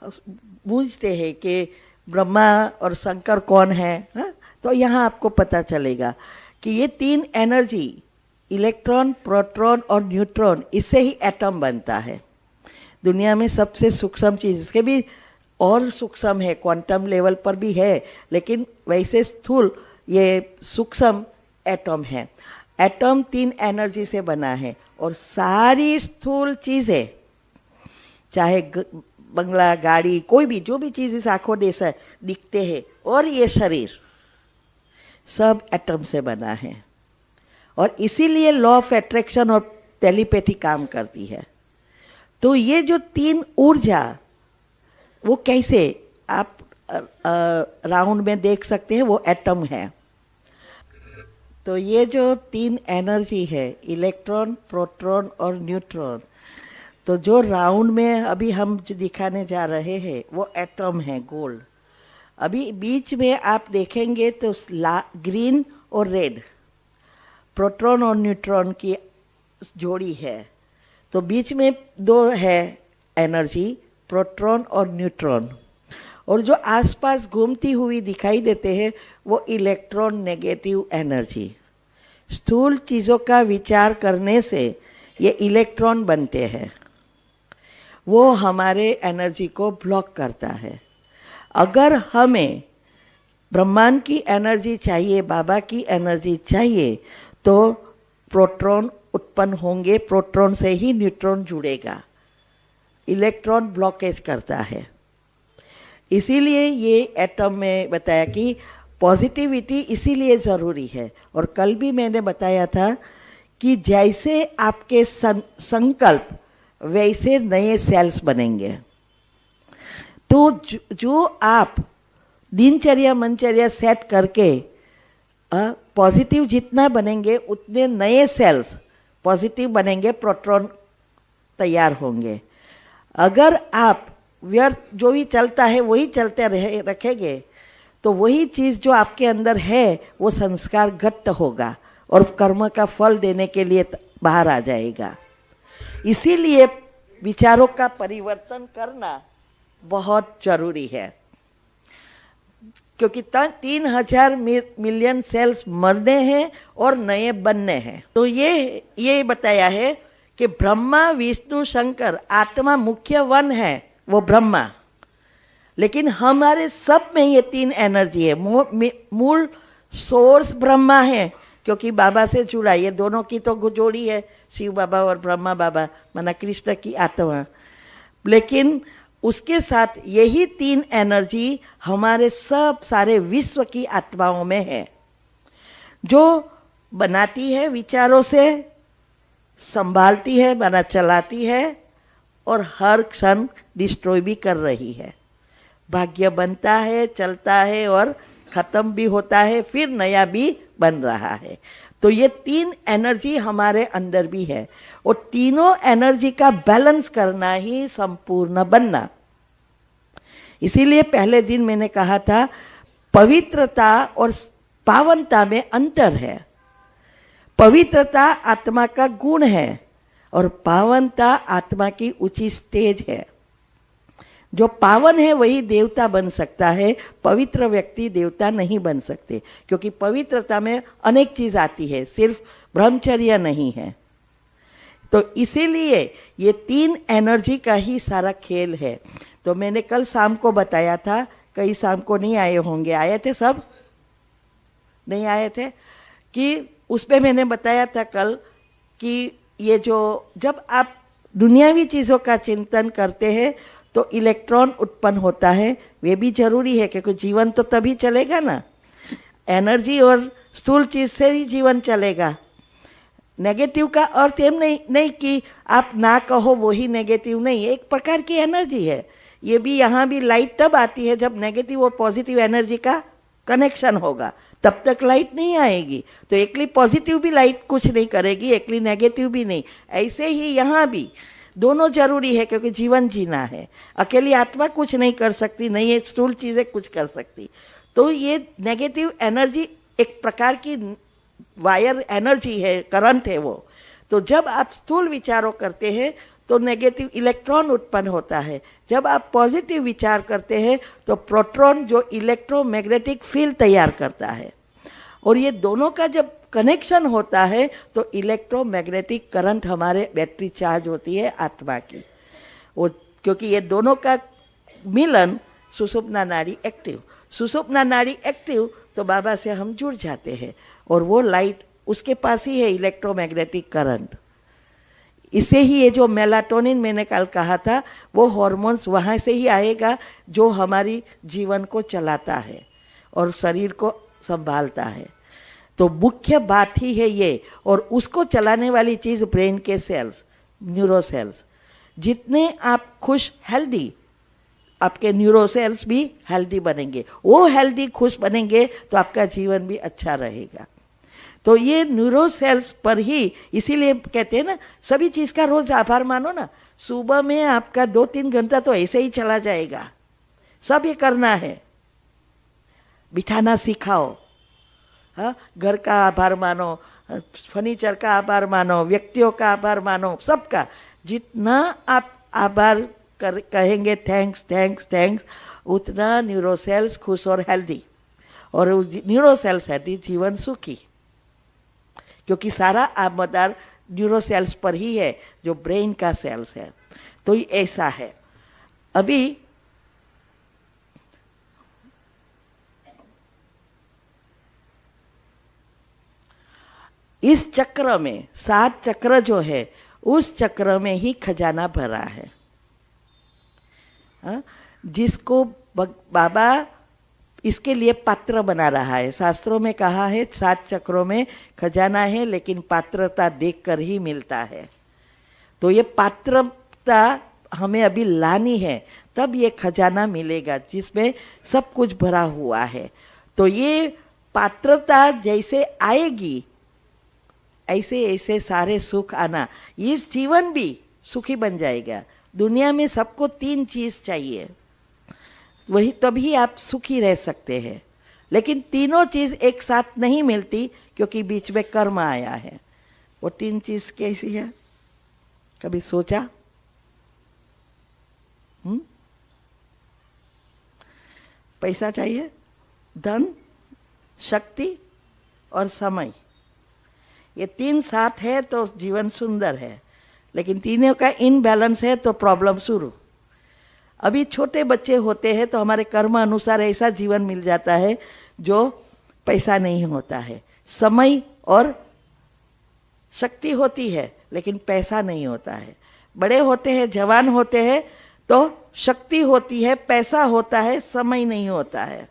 पूछते हैं कि ब्रह्मा और शंकर कौन है, हा? तो यहाँ आपको पता चलेगा कि ये तीन एनर्जी इलेक्ट्रॉन प्रोटॉन और न्यूट्रॉन, इससे ही एटम बनता है। दुनिया में सबसे सूक्ष्म चीज़, इसके भी और सूक्ष्म है, क्वांटम लेवल पर भी है, लेकिन वैसे स्थूल ये सूक्ष्म एटम है। एटम तीन एनर्जी से बना है, और सारी स्थूल चीज़ें, चाहे बंगला गाड़ी कोई भी जो भी चीज़ इस आँखों जैसा दिखते हैं, और ये शरीर सब एटम से बना है। और इसीलिए लॉ ऑफ अट्रैक्शन और टेलीपैथी काम करती है। तो ये जो तीन ऊर्जा, वो कैसे आप राउंड में देख सकते हैं, वो एटम है। तो ये जो तीन एनर्जी है इलेक्ट्रॉन प्रोटॉन और न्यूट्रॉन, तो जो राउंड में अभी हम जो दिखाने जा रहे हैं वो एटम है, गोल्ड। अभी बीच में आप देखेंगे तो ग्रीन और रेड प्रोटॉन और न्यूट्रॉन की जोड़ी है। तो बीच में दो है एनर्जी, प्रोटॉन और न्यूट्रॉन, और जो आसपास घूमती हुई दिखाई देते हैं वो इलेक्ट्रॉन नेगेटिव एनर्जी। स्थूल चीज़ों का विचार करने से ये इलेक्ट्रॉन बनते हैं, वो हमारे एनर्जी को ब्लॉक करता है। अगर हमें ब्रह्मांड की एनर्जी चाहिए, बाबा की एनर्जी चाहिए, तो प्रोटॉन उत्पन्न होंगे, प्रोटॉन से ही न्यूट्रॉन जुड़ेगा। इलेक्ट्रॉन ब्लॉकेज करता है। इसीलिए ये एटम में बताया कि पॉजिटिविटी इसीलिए ज़रूरी है। और कल भी मैंने बताया था कि जैसे आपके संकल्प वैसे नए सेल्स बनेंगे। तो जो आप दिनचर्या मनचर्या सेट करके पॉजिटिव जितना बनेंगे उतने नए सेल्स पॉजिटिव बनेंगे, प्रोटॉन तैयार होंगे। अगर आप व्यर्थ जो भी चलता है वही चलते रखेंगे तो वही चीज़ जो आपके अंदर है वो संस्कार घट्ट होगा और कर्म का फल देने के लिए बाहर आ जाएगा। इसीलिए विचारों का परिवर्तन करना बहुत जरूरी है, क्योंकि 3000 मिलियन सेल्स मरने हैं और नए बनने हैं। तो ये बताया है कि ब्रह्मा विष्णु शंकर आत्मा मुख्य वन है, वो ब्रह्मा, लेकिन हमारे सब में ये तीन एनर्जी है। मूल सोर्स ब्रह्मा है, क्योंकि बाबा से जुड़ा, ये दोनों की तो जोड़ी है, शिव बाबा और ब्रह्मा बाबा, माना कृष्ण की आत्मा। लेकिन उसके साथ यही तीन एनर्जी हमारे सब सारे विश्व की आत्माओं में है, जो बनाती है विचारों से, संभालती है, बना चलाती है और हर क्षण डिस्ट्रॉय भी कर रही है। भाग्य बनता है, चलता है और ख़त्म भी होता है, फिर नया भी बन रहा है। तो ये तीन एनर्जी हमारे अंदर भी है और तीनों एनर्जी का बैलेंस करना ही संपूर्ण बनना। इसीलिए पहले दिन मैंने कहा था पवित्रता और पावनता में अंतर है। पवित्रता आत्मा का गुण है और पावनता आत्मा की ऊंची स्टेज है। जो पावन है वही देवता बन सकता है, पवित्र व्यक्ति देवता नहीं बन सकते, क्योंकि पवित्रता में अनेक चीज़ आती है, सिर्फ ब्रह्मचर्य नहीं है। तो इसीलिए ये 3 एनर्जी का ही सारा खेल है। तो मैंने कल शाम को बताया था, कई शाम को नहीं आए होंगे, आए थे सब? नहीं आए थे? कि उसमें मैंने बताया था कल कि ये जो जब आप दुनियावी चीज़ों का चिंतन करते हैं तो इलेक्ट्रॉन उत्पन्न होता है। वे भी जरूरी है क्योंकि जीवन तो तभी चलेगा ना, एनर्जी और स्थूल चीज़ से ही जीवन चलेगा। नेगेटिव का अर्थ एम नहीं कि आप ना कहो वो ही नेगेटिव नहीं, एक प्रकार की एनर्जी है। ये भी यहाँ भी लाइट तब आती है जब नेगेटिव और पॉजिटिव एनर्जी का कनेक्शन होगा, तब तक लाइट नहीं आएगी। तो एकली पॉजिटिव भी लाइट कुछ नहीं करेगी, एकली नेगेटिव भी नहीं। ऐसे ही यहाँ भी दोनों जरूरी है क्योंकि जीवन जीना है। अकेली आत्मा कुछ नहीं कर सकती, नहीं ये स्थूल चीज़ें कुछ कर सकती। तो ये नेगेटिव एनर्जी एक प्रकार की वायर एनर्जी है, करंट है वो। तो जब आप स्थूल विचारों करते हैं तो नेगेटिव इलेक्ट्रॉन उत्पन्न होता है, जब आप पॉजिटिव विचार करते हैं तो प्रोटॉन जो इलेक्ट्रोमैग्नेटिक फील्ड तैयार करता है। और ये दोनों का जब कनेक्शन होता है तो इलेक्ट्रोमैग्नेटिक करंट हमारे बैटरी चार्ज होती है आत्मा की। वो क्योंकि ये दोनों का मिलन सुषुप्ना नाड़ी एक्टिव, सुषुप्ना नाड़ी एक्टिव तो बाबा से हम जुड़ जाते हैं और वो लाइट उसके पास ही है, इलेक्ट्रोमैग्नेटिक करंट। इससे ही ये जो मेलाटोनिन मैंने कल कहा था वो हॉर्मोन्स वहाँ से ही आएगा जो हमारी जीवन को चलाता है और शरीर को संभालता है। तो मुख्य बात ही है ये। और उसको चलाने वाली चीज़ ब्रेन के सेल्स, न्यूरो सेल्स। जितने आप खुश, हेल्दी, आपके न्यूरो सेल्स भी हेल्दी बनेंगे, वो हेल्दी खुश बनेंगे तो आपका जीवन भी अच्छा रहेगा। तो ये न्यूरो सेल्स पर ही, इसीलिए कहते हैं ना सभी चीज़ का रोज़ आभार मानो ना। सुबह में आपका 2-3 घंटा तो ऐसे ही चला जाएगा, सब ये करना है। बिठाना सिखाओ, हाँ, घर का आभार मानो, फर्नीचर का आभार मानो, व्यक्तियों का आभार मानो, सबका। जितना आप आभार कहेंगे थैंक्स थैंक्स थैंक्स, उतना न्यूरो सेल्स खुश और हेल्दी, और न्यूरो सेल्स हेल्दी, जीवन सुखी। क्योंकि सारा आमदार न्यूरो सेल्स पर ही है जो ब्रेन का सेल्स है। तो ये ऐसा है। अभी इस चक्र में 7 चक्र जो है उस चक्र में ही खजाना भरा है, हाँ? जिसको बाबा इसके लिए पात्र बना रहा है। शास्त्रों में कहा है 7 चक्रों में खजाना है लेकिन पात्रता देखकर ही मिलता है। तो ये पात्रता हमें अभी लानी है, तब ये खजाना मिलेगा जिसमें सब कुछ भरा हुआ है। तो ये पात्रता जैसे आएगी ऐसे ऐसे सारे सुख आना, इस जीवन भी सुखी बन जाएगा। दुनिया में सबको 3 चीज़ चाहिए, वही तभी आप सुखी रह सकते हैं। लेकिन तीनों चीज़ एक साथ नहीं मिलती क्योंकि बीच में कर्म आया है। वो 3 चीज़ कैसी है, कभी सोचा? पैसा चाहिए, धन, शक्ति और समय। ये 3 साथ है तो जीवन सुंदर है, लेकिन तीनों का इनबैलेंस है तो प्रॉब्लम शुरू। अभी छोटे बच्चे होते हैं तो हमारे कर्म अनुसार ऐसा जीवन मिल जाता है जो पैसा नहीं होता है, समय और शक्ति होती है लेकिन पैसा नहीं होता है। बड़े होते हैं, जवान होते हैं तो शक्ति होती है, पैसा होता है, समय नहीं होता है।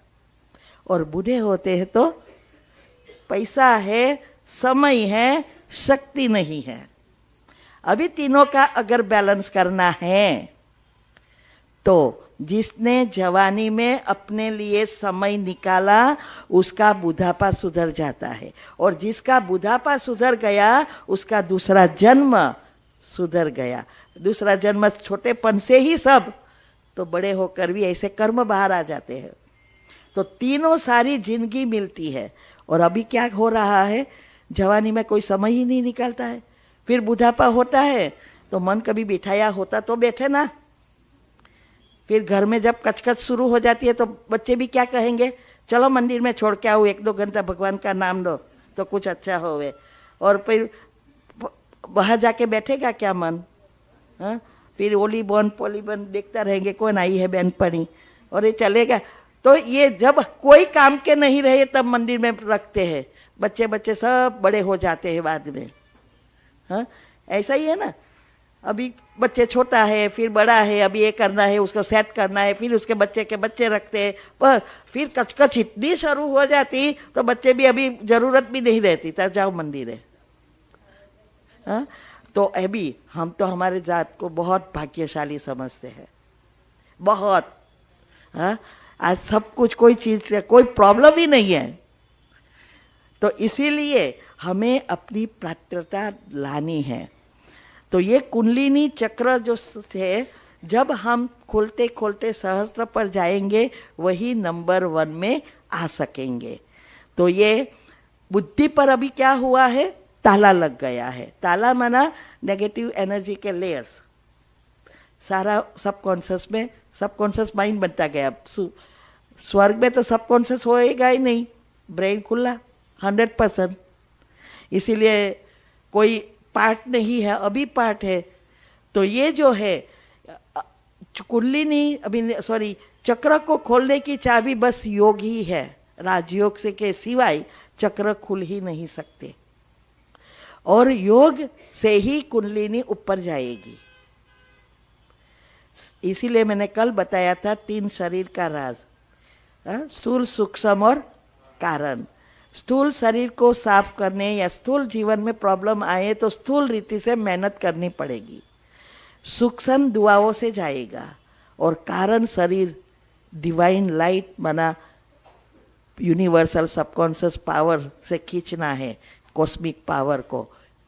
और बूढ़े होते हैं तो पैसा है, समय है, शक्ति नहीं है। अभी तीनों का अगर बैलेंस करना है तो जिसने जवानी में अपने लिए समय निकाला उसका बुढ़ापा सुधर जाता है, और जिसका बुढ़ापा सुधर गया उसका दूसरा जन्म सुधर गया। दूसरा जन्म छोटेपन से ही सब, तो बड़े होकर भी ऐसे कर्म बाहर आ जाते हैं। तो तीनों सारी जिंदगी मिलती है। और अभी क्या हो रहा है, जवानी में कोई समय ही नहीं निकलता है, फिर बुढ़ापा होता है तो मन कभी बिठाया होता तो बैठे ना, फिर घर में जब कचकच शुरू हो जाती है तो बच्चे भी क्या कहेंगे, चलो मंदिर में छोड़ के आओ, 1-2 घंटा भगवान का नाम लो तो कुछ अच्छा होवे। और फिर वहाँ जाके बैठेगा क्या मन? हाँ, फिर ओली बन पोली बन देखता रहेंगे कौन आई है बहन पड़ी, और ये चलेगा। तो ये जब कोई काम के नहीं रहे तब मंदिर में रखते हैं, बच्चे बच्चे सब बड़े हो जाते हैं बाद में। हाँ, ऐसा ही है ना, अभी बच्चे छोटा है फिर बड़ा है, अभी ये करना है उसको सेट करना है, फिर उसके बच्चे के बच्चे रखते हैं, पर फिर कचकच इतनी शुरू हो जाती तो बच्चे भी अभी जरूरत भी नहीं रहती, तब जाओ मंदिर है। हाँ, तो अभी हम तो हमारे जात को बहुत भाग्यशाली समझते हैं, बहुत। हाँ, आज सब कुछ, कोई चीज़ से कोई प्रॉब्लम ही नहीं है। तो इसीलिए हमें अपनी पात्रता लानी है। तो ये कुंडलिनी चक्र जो है, जब हम खोलते खोलते सहस्त्र पर जाएंगे वही नंबर 1 में आ सकेंगे। तो ये बुद्धि पर अभी क्या हुआ है, ताला लग गया है। ताला माना नेगेटिव एनर्जी के लेयर्स, सारा सबकॉन्शियस में, सबकॉन्शियस माइंड बनता गया। स्वर्ग में तो सबकॉन्शियस होएगा ही नहीं, ब्रेन खुला 100%। इसीलिए कोई पार्ट नहीं है, अभी पार्ट है। तो ये जो है कुंडलिनी, अभी सॉरी, चक्र को खोलने की चाबी बस योग ही है। राजयोग से के सिवाय चक्र खुल ही नहीं सकते, और योग से ही कुंडलिनी ऊपर जाएगी। इसीलिए मैंने कल बताया था 3 शरीर का राज, स्थूल, सूक्ष्म और कारण। स्थूल शरीर को साफ करने या स्थूल जीवन में प्रॉब्लम आए तो स्थूल रीति से मेहनत करनी पड़ेगी, सूक्ष्म दुआओं से जाएगा, और कारण शरीर डिवाइन लाइट माना यूनिवर्सल सबकॉन्शियस पावर से खींचना है, कॉस्मिक पावर को,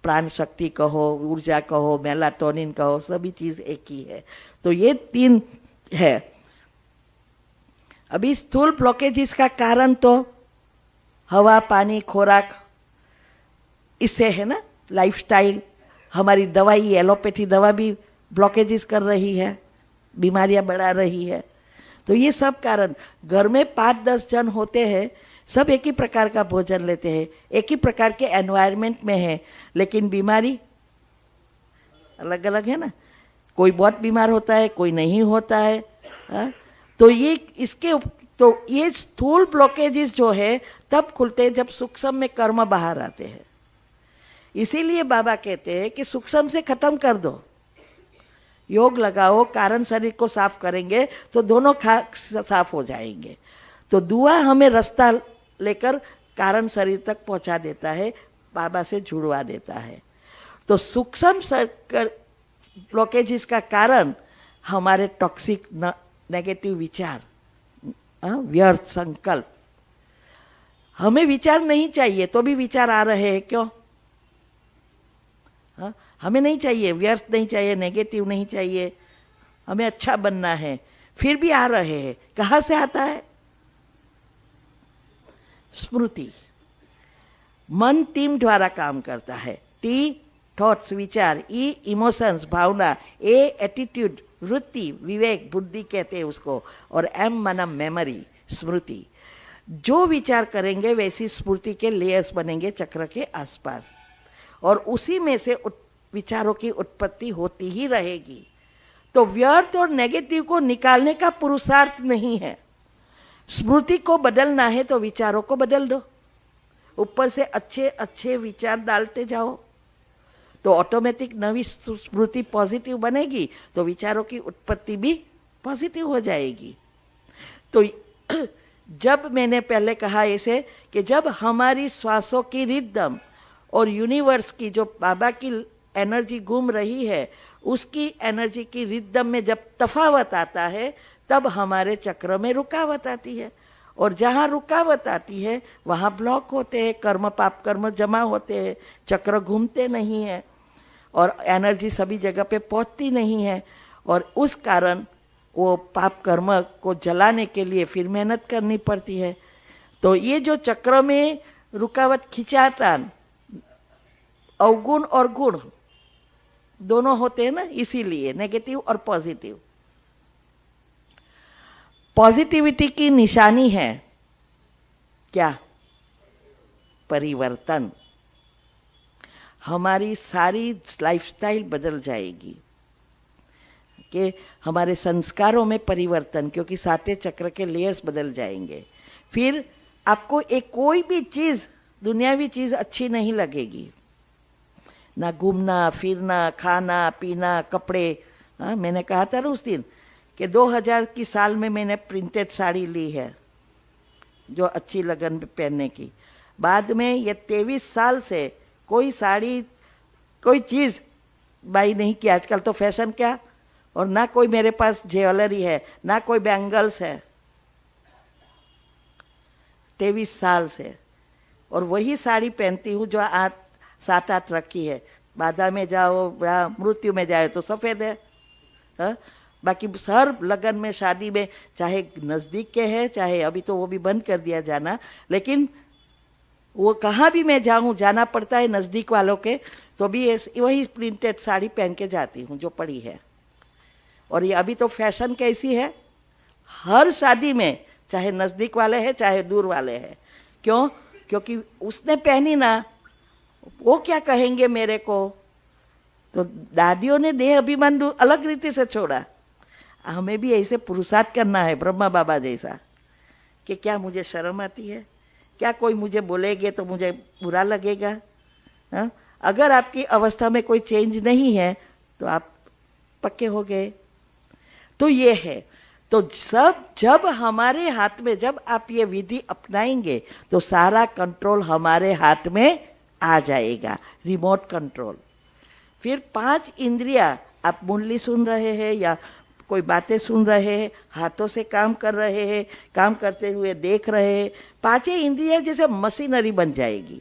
प्राण शक्ति कहो, ऊर्जा कहो, मेलाटोनिन कहो, सभी चीज़ एक ही है। तो ये 3 है। अभी स्थूल ब्लॉकेजिस का कारण तो हवा, पानी, खुराक, इससे है ना, लाइफस्टाइल, हमारी दवाई, एलोपैथी दवा भी ब्लॉकेजेस कर रही है, बीमारियां बढ़ा रही है। तो ये सब कारण, घर में 5-10 जन होते हैं, सब एक ही प्रकार का भोजन लेते हैं, एक ही प्रकार के एनवायरनमेंट में है, लेकिन बीमारी अलग अलग है ना, कोई बहुत बीमार होता है, कोई नहीं होता है। हा? तो ये इसके, तो ये स्थूल ब्लॉकेजेस जो है तब खुलते हैं जब सूक्ष्म में कर्म बाहर आते हैं। इसीलिए बाबा कहते हैं कि सूक्ष्म से खत्म कर दो, योग लगाओ, कारण शरीर को साफ करेंगे तो दोनों साफ हो जाएंगे। तो दुआ हमें रास्ता लेकर कारण शरीर तक पहुंचा देता है, बाबा से जुड़वा देता है। तो सूक्ष्म ब्लॉकेजेस का कारण हमारे टॉक्सिक नेगेटिव विचार, व्यर्थ संकल्प। हमें विचार नहीं चाहिए तो भी विचार आ रहे हैं, क्यों? हमें नहीं चाहिए, व्यर्थ नहीं चाहिए, नेगेटिव नहीं चाहिए, हमें अच्छा बनना है, फिर भी आ रहे हैं। कहाँ से आता है? स्मृति। मन टीम द्वारा काम करता है। टी थॉट्स, विचार, ई इमोशंस, भावना, ए एटीट्यूड, वृत्ति, विवेक, बुद्धि कहते हैं उसको, और एम माना मेमोरी, स्मृति। जो विचार करेंगे वैसी स्मृति के लेयर्स बनेंगे चक्र के आसपास, और उसी में से विचारों की उत्पत्ति होती ही रहेगी। तो व्यर्थ और नेगेटिव को निकालने का पुरुषार्थ नहीं है। स्मृति को बदलना है तो विचारों को बदल दो, ऊपर से अच्छे अच्छे विचार डालते जाओ, तो ऑटोमेटिक नवी स्मृति पॉजिटिव बनेगी, तो विचारों की उत्पत्ति भी पॉजिटिव हो जाएगी। तो जब मैंने पहले कहा ऐसे कि जब हमारी श्वासों की रिदम और यूनिवर्स की जो बाबा की एनर्जी घूम रही है, उसकी एनर्जी की रिदम में जब तफावत आता है तब हमारे चक्र में रुकावट आती है, और जहाँ रुकावट आती है वहाँ ब्लॉक होते हैं, कर्म पाप कर्म जमा होते हैं, चक्र घूमते नहीं हैं, और एनर्जी सभी जगह पे पहुँचती नहीं है, और उस कारण वो पाप कर्म को जलाने के लिए फिर मेहनत करनी पड़ती है। तो ये जो चक्र में रुकावट, खिंचातान, अवगुण और गुण दोनों होते हैं ना, इसीलिए नेगेटिव और पॉजिटिव। पॉजिटिविटी की निशानी है क्या? परिवर्तन। हमारी सारी लाइफस्टाइल बदल जाएगी, कि हमारे संस्कारों में परिवर्तन, क्योंकि सातवें चक्र के लेयर्स बदल जाएंगे। फिर आपको एक कोई भी चीज़, दुनियावी चीज़ अच्छी नहीं लगेगी, ना घूमना फिरना, खाना पीना, कपड़े। हाँ, मैंने कहा था ना उस दिन कि 2000 की साल में मैंने प्रिंटेड साड़ी ली है जो अच्छी लगन पे पहनने की। बाद में ये 23 साल से कोई साड़ी कोई चीज़ बाई नहीं की। आजकल तो फैशन क्या, और ना कोई मेरे पास ज्वेलरी है, ना कोई बैंगल्स है, 23 साल से। और वही साड़ी पहनती हूँ जो 7-8 रखी है। बाधा में जाओ या मृत्यु में जाए तो सफ़ेद है। हाँ? बाकी हर लगन में, शादी में, चाहे नज़दीक के है, चाहे अभी तो वो भी बंद कर दिया जाना, लेकिन वो कहाँ भी मैं जाऊँ, जाना पड़ता है नज़दीक वालों के, तो भी वही प्रिंटेड साड़ी पहन के जाती हूँ जो पड़ी है। और ये अभी तो फैशन कैसी है, हर शादी में, चाहे नज़दीक वाले हैं चाहे दूर वाले हैं। क्यों? क्योंकि उसने पहनी ना, वो क्या कहेंगे मेरे को। तो दादियों ने देह अभिमान अलग रीति से छोड़ा। हमें भी ऐसे पुरुषार्थ करना है ब्रह्मा बाबा जैसा, कि क्या मुझे शर्म आती है, क्या कोई मुझे बोलेगे तो मुझे बुरा लगेगा। हाँ? अगर आपकी अवस्था में कोई चेंज नहीं है तो आप पक्के हो गए। तो ये है, तो सब जब हमारे हाथ में, जब आप ये विधि अपनाएंगे तो सारा कंट्रोल हमारे हाथ में आ जाएगा, रिमोट कंट्रोल। फिर 5 इंद्रियां, आप मुरली सुन रहे हैं या कोई बातें सुन रहे हैं, हाथों से काम कर रहे हैं, काम करते हुए देख रहे हैं, 5 इंद्रियां जैसे मशीनरी बन जाएगी।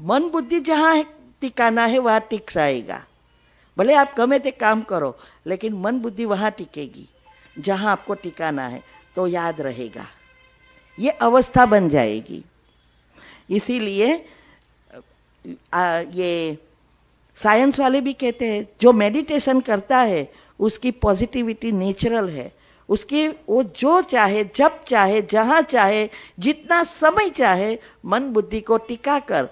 मन बुद्धि जहाँ टिकाना है वहाँ टिक जाएगा। भले आप गमे ते काम करो, लेकिन मन बुद्धि वहाँ टिकेगी जहाँ आपको टिकाना है, तो याद रहेगा। ये अवस्था बन जाएगी। इसीलिए ये साइंस वाले भी कहते हैं जो मेडिटेशन करता है उसकी पॉजिटिविटी नेचुरल है, उसकी वो जो चाहे, जब चाहे, जहाँ चाहे, जितना समय चाहे, मन बुद्धि को टिका कर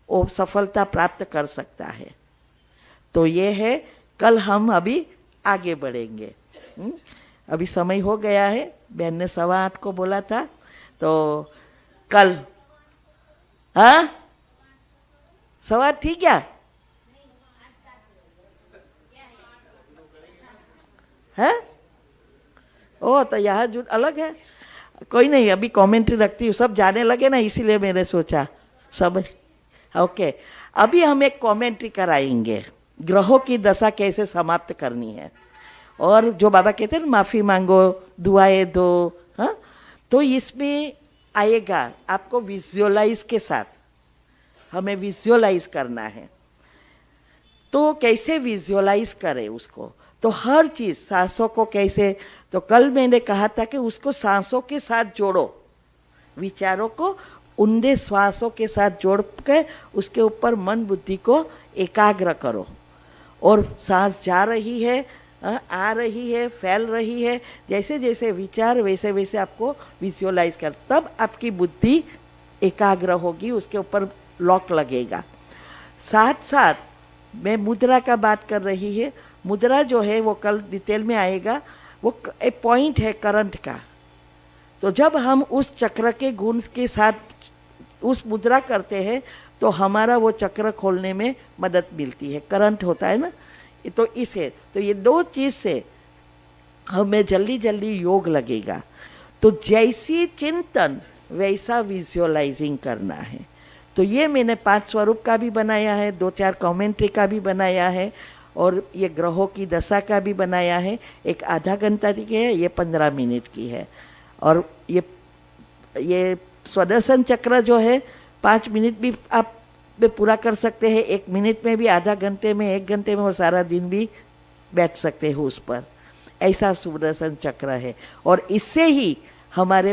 वो सफलता प्राप्त कर सकता है। तो ये है, कल हम अभी आगे बढ़ेंगे। अभी समय हो गया है, बहन ने 8:15 को बोला था, तो कल, हाँ 8:15 ठीक है? है? ओ तो यहाँ जुट अलग है, कोई नहीं, अभी कमेंट्री रखती हूँ, सब जाने लगे ना, इसीलिए मैंने सोचा सब। ओके, अभी हम एक कमेंट्री कराएंगे, ग्रहों की दशा कैसे समाप्त करनी है। और जो बाबा कहते हैं ना, माफ़ी मांगो, दुआएं दो, हाँ, तो इसमें आएगा आपको विजुअलाइज के साथ, हमें विजुअलाइज करना है। तो कैसे विजुअलाइज करें उसको, तो हर चीज़, सांसों को कैसे, तो कल मैंने कहा था कि उसको सांसों के साथ जोड़ो, विचारों को उन्हें श्वासों के साथ जोड़ के उसके ऊपर मन बुद्धि को एकाग्र करो। और सांस जा रही है, आ रही है, फैल रही है, जैसे जैसे विचार वैसे वैसे आपको विजुअलाइज कर, तब आपकी बुद्धि एकाग्र होगी, उसके ऊपर लॉक लगेगा। साथ साथ मैं मुद्रा का बात कर रही है, मुद्रा जो है वो कल डिटेल में आएगा, वो एक पॉइंट है करंट का। तो जब हम उस चक्र के गुण के साथ उस मुद्रा करते हैं तो हमारा वो चक्र खोलने में मदद मिलती है, करंट होता है ना। तो इसे, तो ये 2 चीज़ से हमें जल्दी जल्दी योग लगेगा। तो जैसी चिंतन वैसा विजुअलाइजिंग करना है। तो ये मैंने 5 स्वरूप का भी बनाया है, 2-4 कमेंट्री का भी बनाया है, और ये ग्रहों की दशा का भी बनाया है। एक आधा घंटा की है, ये 15 मिनट की है। और ये स्वदर्शन चक्र जो है 5 मिनट भी आप पूरा कर सकते हैं, 1 मिनट में भी, आधा घंटे में, 1 घंटे में, और सारा दिन भी बैठ सकते हो उस पर। ऐसा सुदर्शन चक्र है। और इससे ही हमारे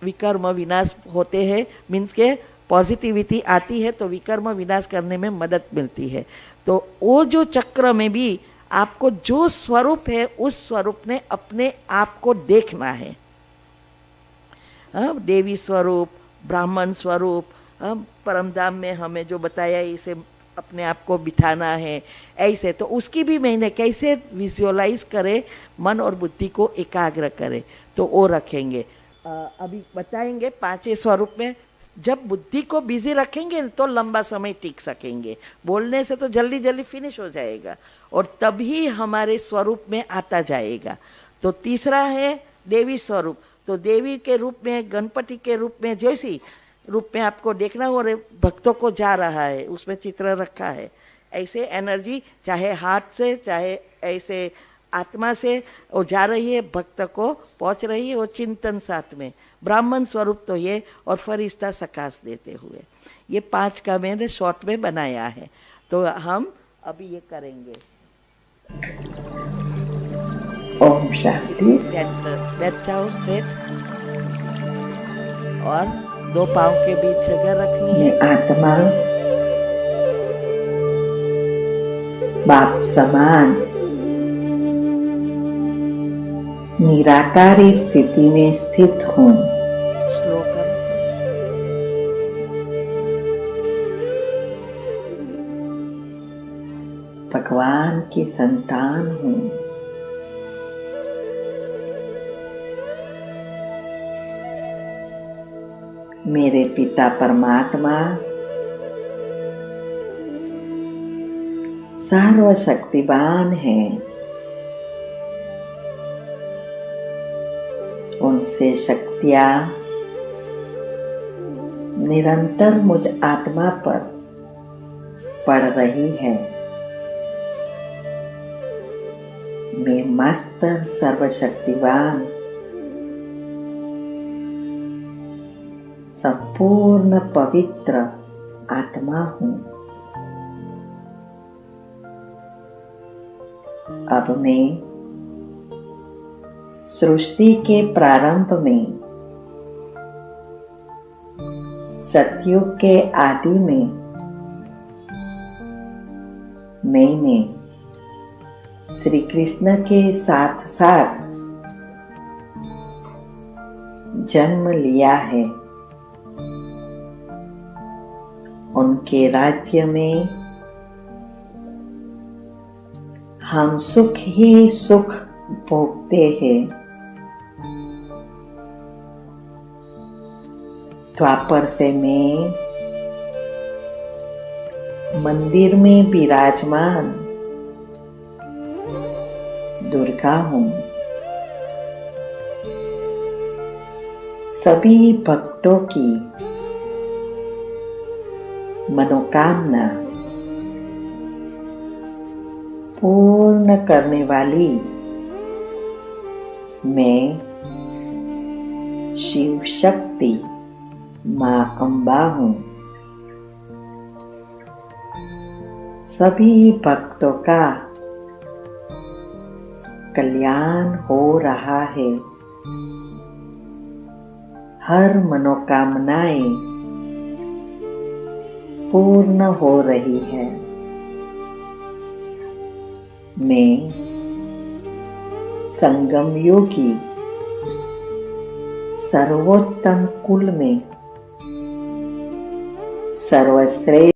विकर्म विनाश होते हैं, मीन्स के पॉजिटिविटी आती है तो विकर्म विनाश करने में मदद मिलती है। तो वो जो चक्र में भी आपको जो स्वरूप है उस स्वरूप ने अपने आप को देखना है। देवी स्वरूप, ब्राह्मण स्वरूप, परमधाम में हमें जो बताया इसे अपने आप को बिठाना है, ऐसे तो उसकी भी मैंने कैसे विजुअलाइज करे, मन और बुद्धि को एकाग्र करे, तो वो रखेंगे। अभी बताएंगे पांचवें स्वरूप में। जब बुद्धि को बिजी रखेंगे तो लंबा समय टिक सकेंगे, बोलने से तो जल्दी जल्दी फिनिश हो जाएगा, और तभी हमारे स्वरूप में आता जाएगा। तो तीसरा है देवी स्वरूप। तो देवी के रूप में, गणपति के रूप में, जैसी रूप में आपको देखना हो रहे भक्तों को जा रहा है, उसमें चित्र रखा है, ऐसे एनर्जी चाहे हाथ से चाहे ऐसे आत्मा से वो जा रही है, भक्त को पहुंच रही है, वो चिंतन साथ में। ब्राह्मण स्वरूप तो ये, और फरिश्ता सकाश देते हुए, ये 5 का मैंने शॉर्ट में बनाया है। तो हम अभी ये करेंगे। ओम शांति। सेंटर बैठ जाओ स्ट्रेट, और 2 पाँव के बीच जगह रखनी है। आत्मा बाप समान निराकारी स्थिति में स्थित हूँ। स्लो करो। भगवान की संतान हूँ। मेरे पिता परमात्मा सर्वशक्तिवान हैं। उनसे शक्तियाँ निरंतर मुझ आत्मा पर पड़ रही है। मैं मस्त सर्वशक्तिवान संपूर्ण पवित्र आत्मा हूँ। अब मैं सृष्टि के प्रारंभ में, सतयुग के आदि में मैंने श्री कृष्ण के साथ साथ जन्म लिया है। उनके राज्य में हम सुख ही सुख भोगते हैं। द्वापर से मैं मंदिर में विराजमान दुर्गा हूँ। सभी भक्तों की मनोकामना पूर्ण करने वाली मैं शिव शक्ति माँ अम्बा हूँ। सभी भक्तों का कल्याण हो रहा है। हर मनोकामनाएं पूर्ण हो रही है। मैं संगम योगी सर्वोत्तम कुल में सर्वश्रेष्ठ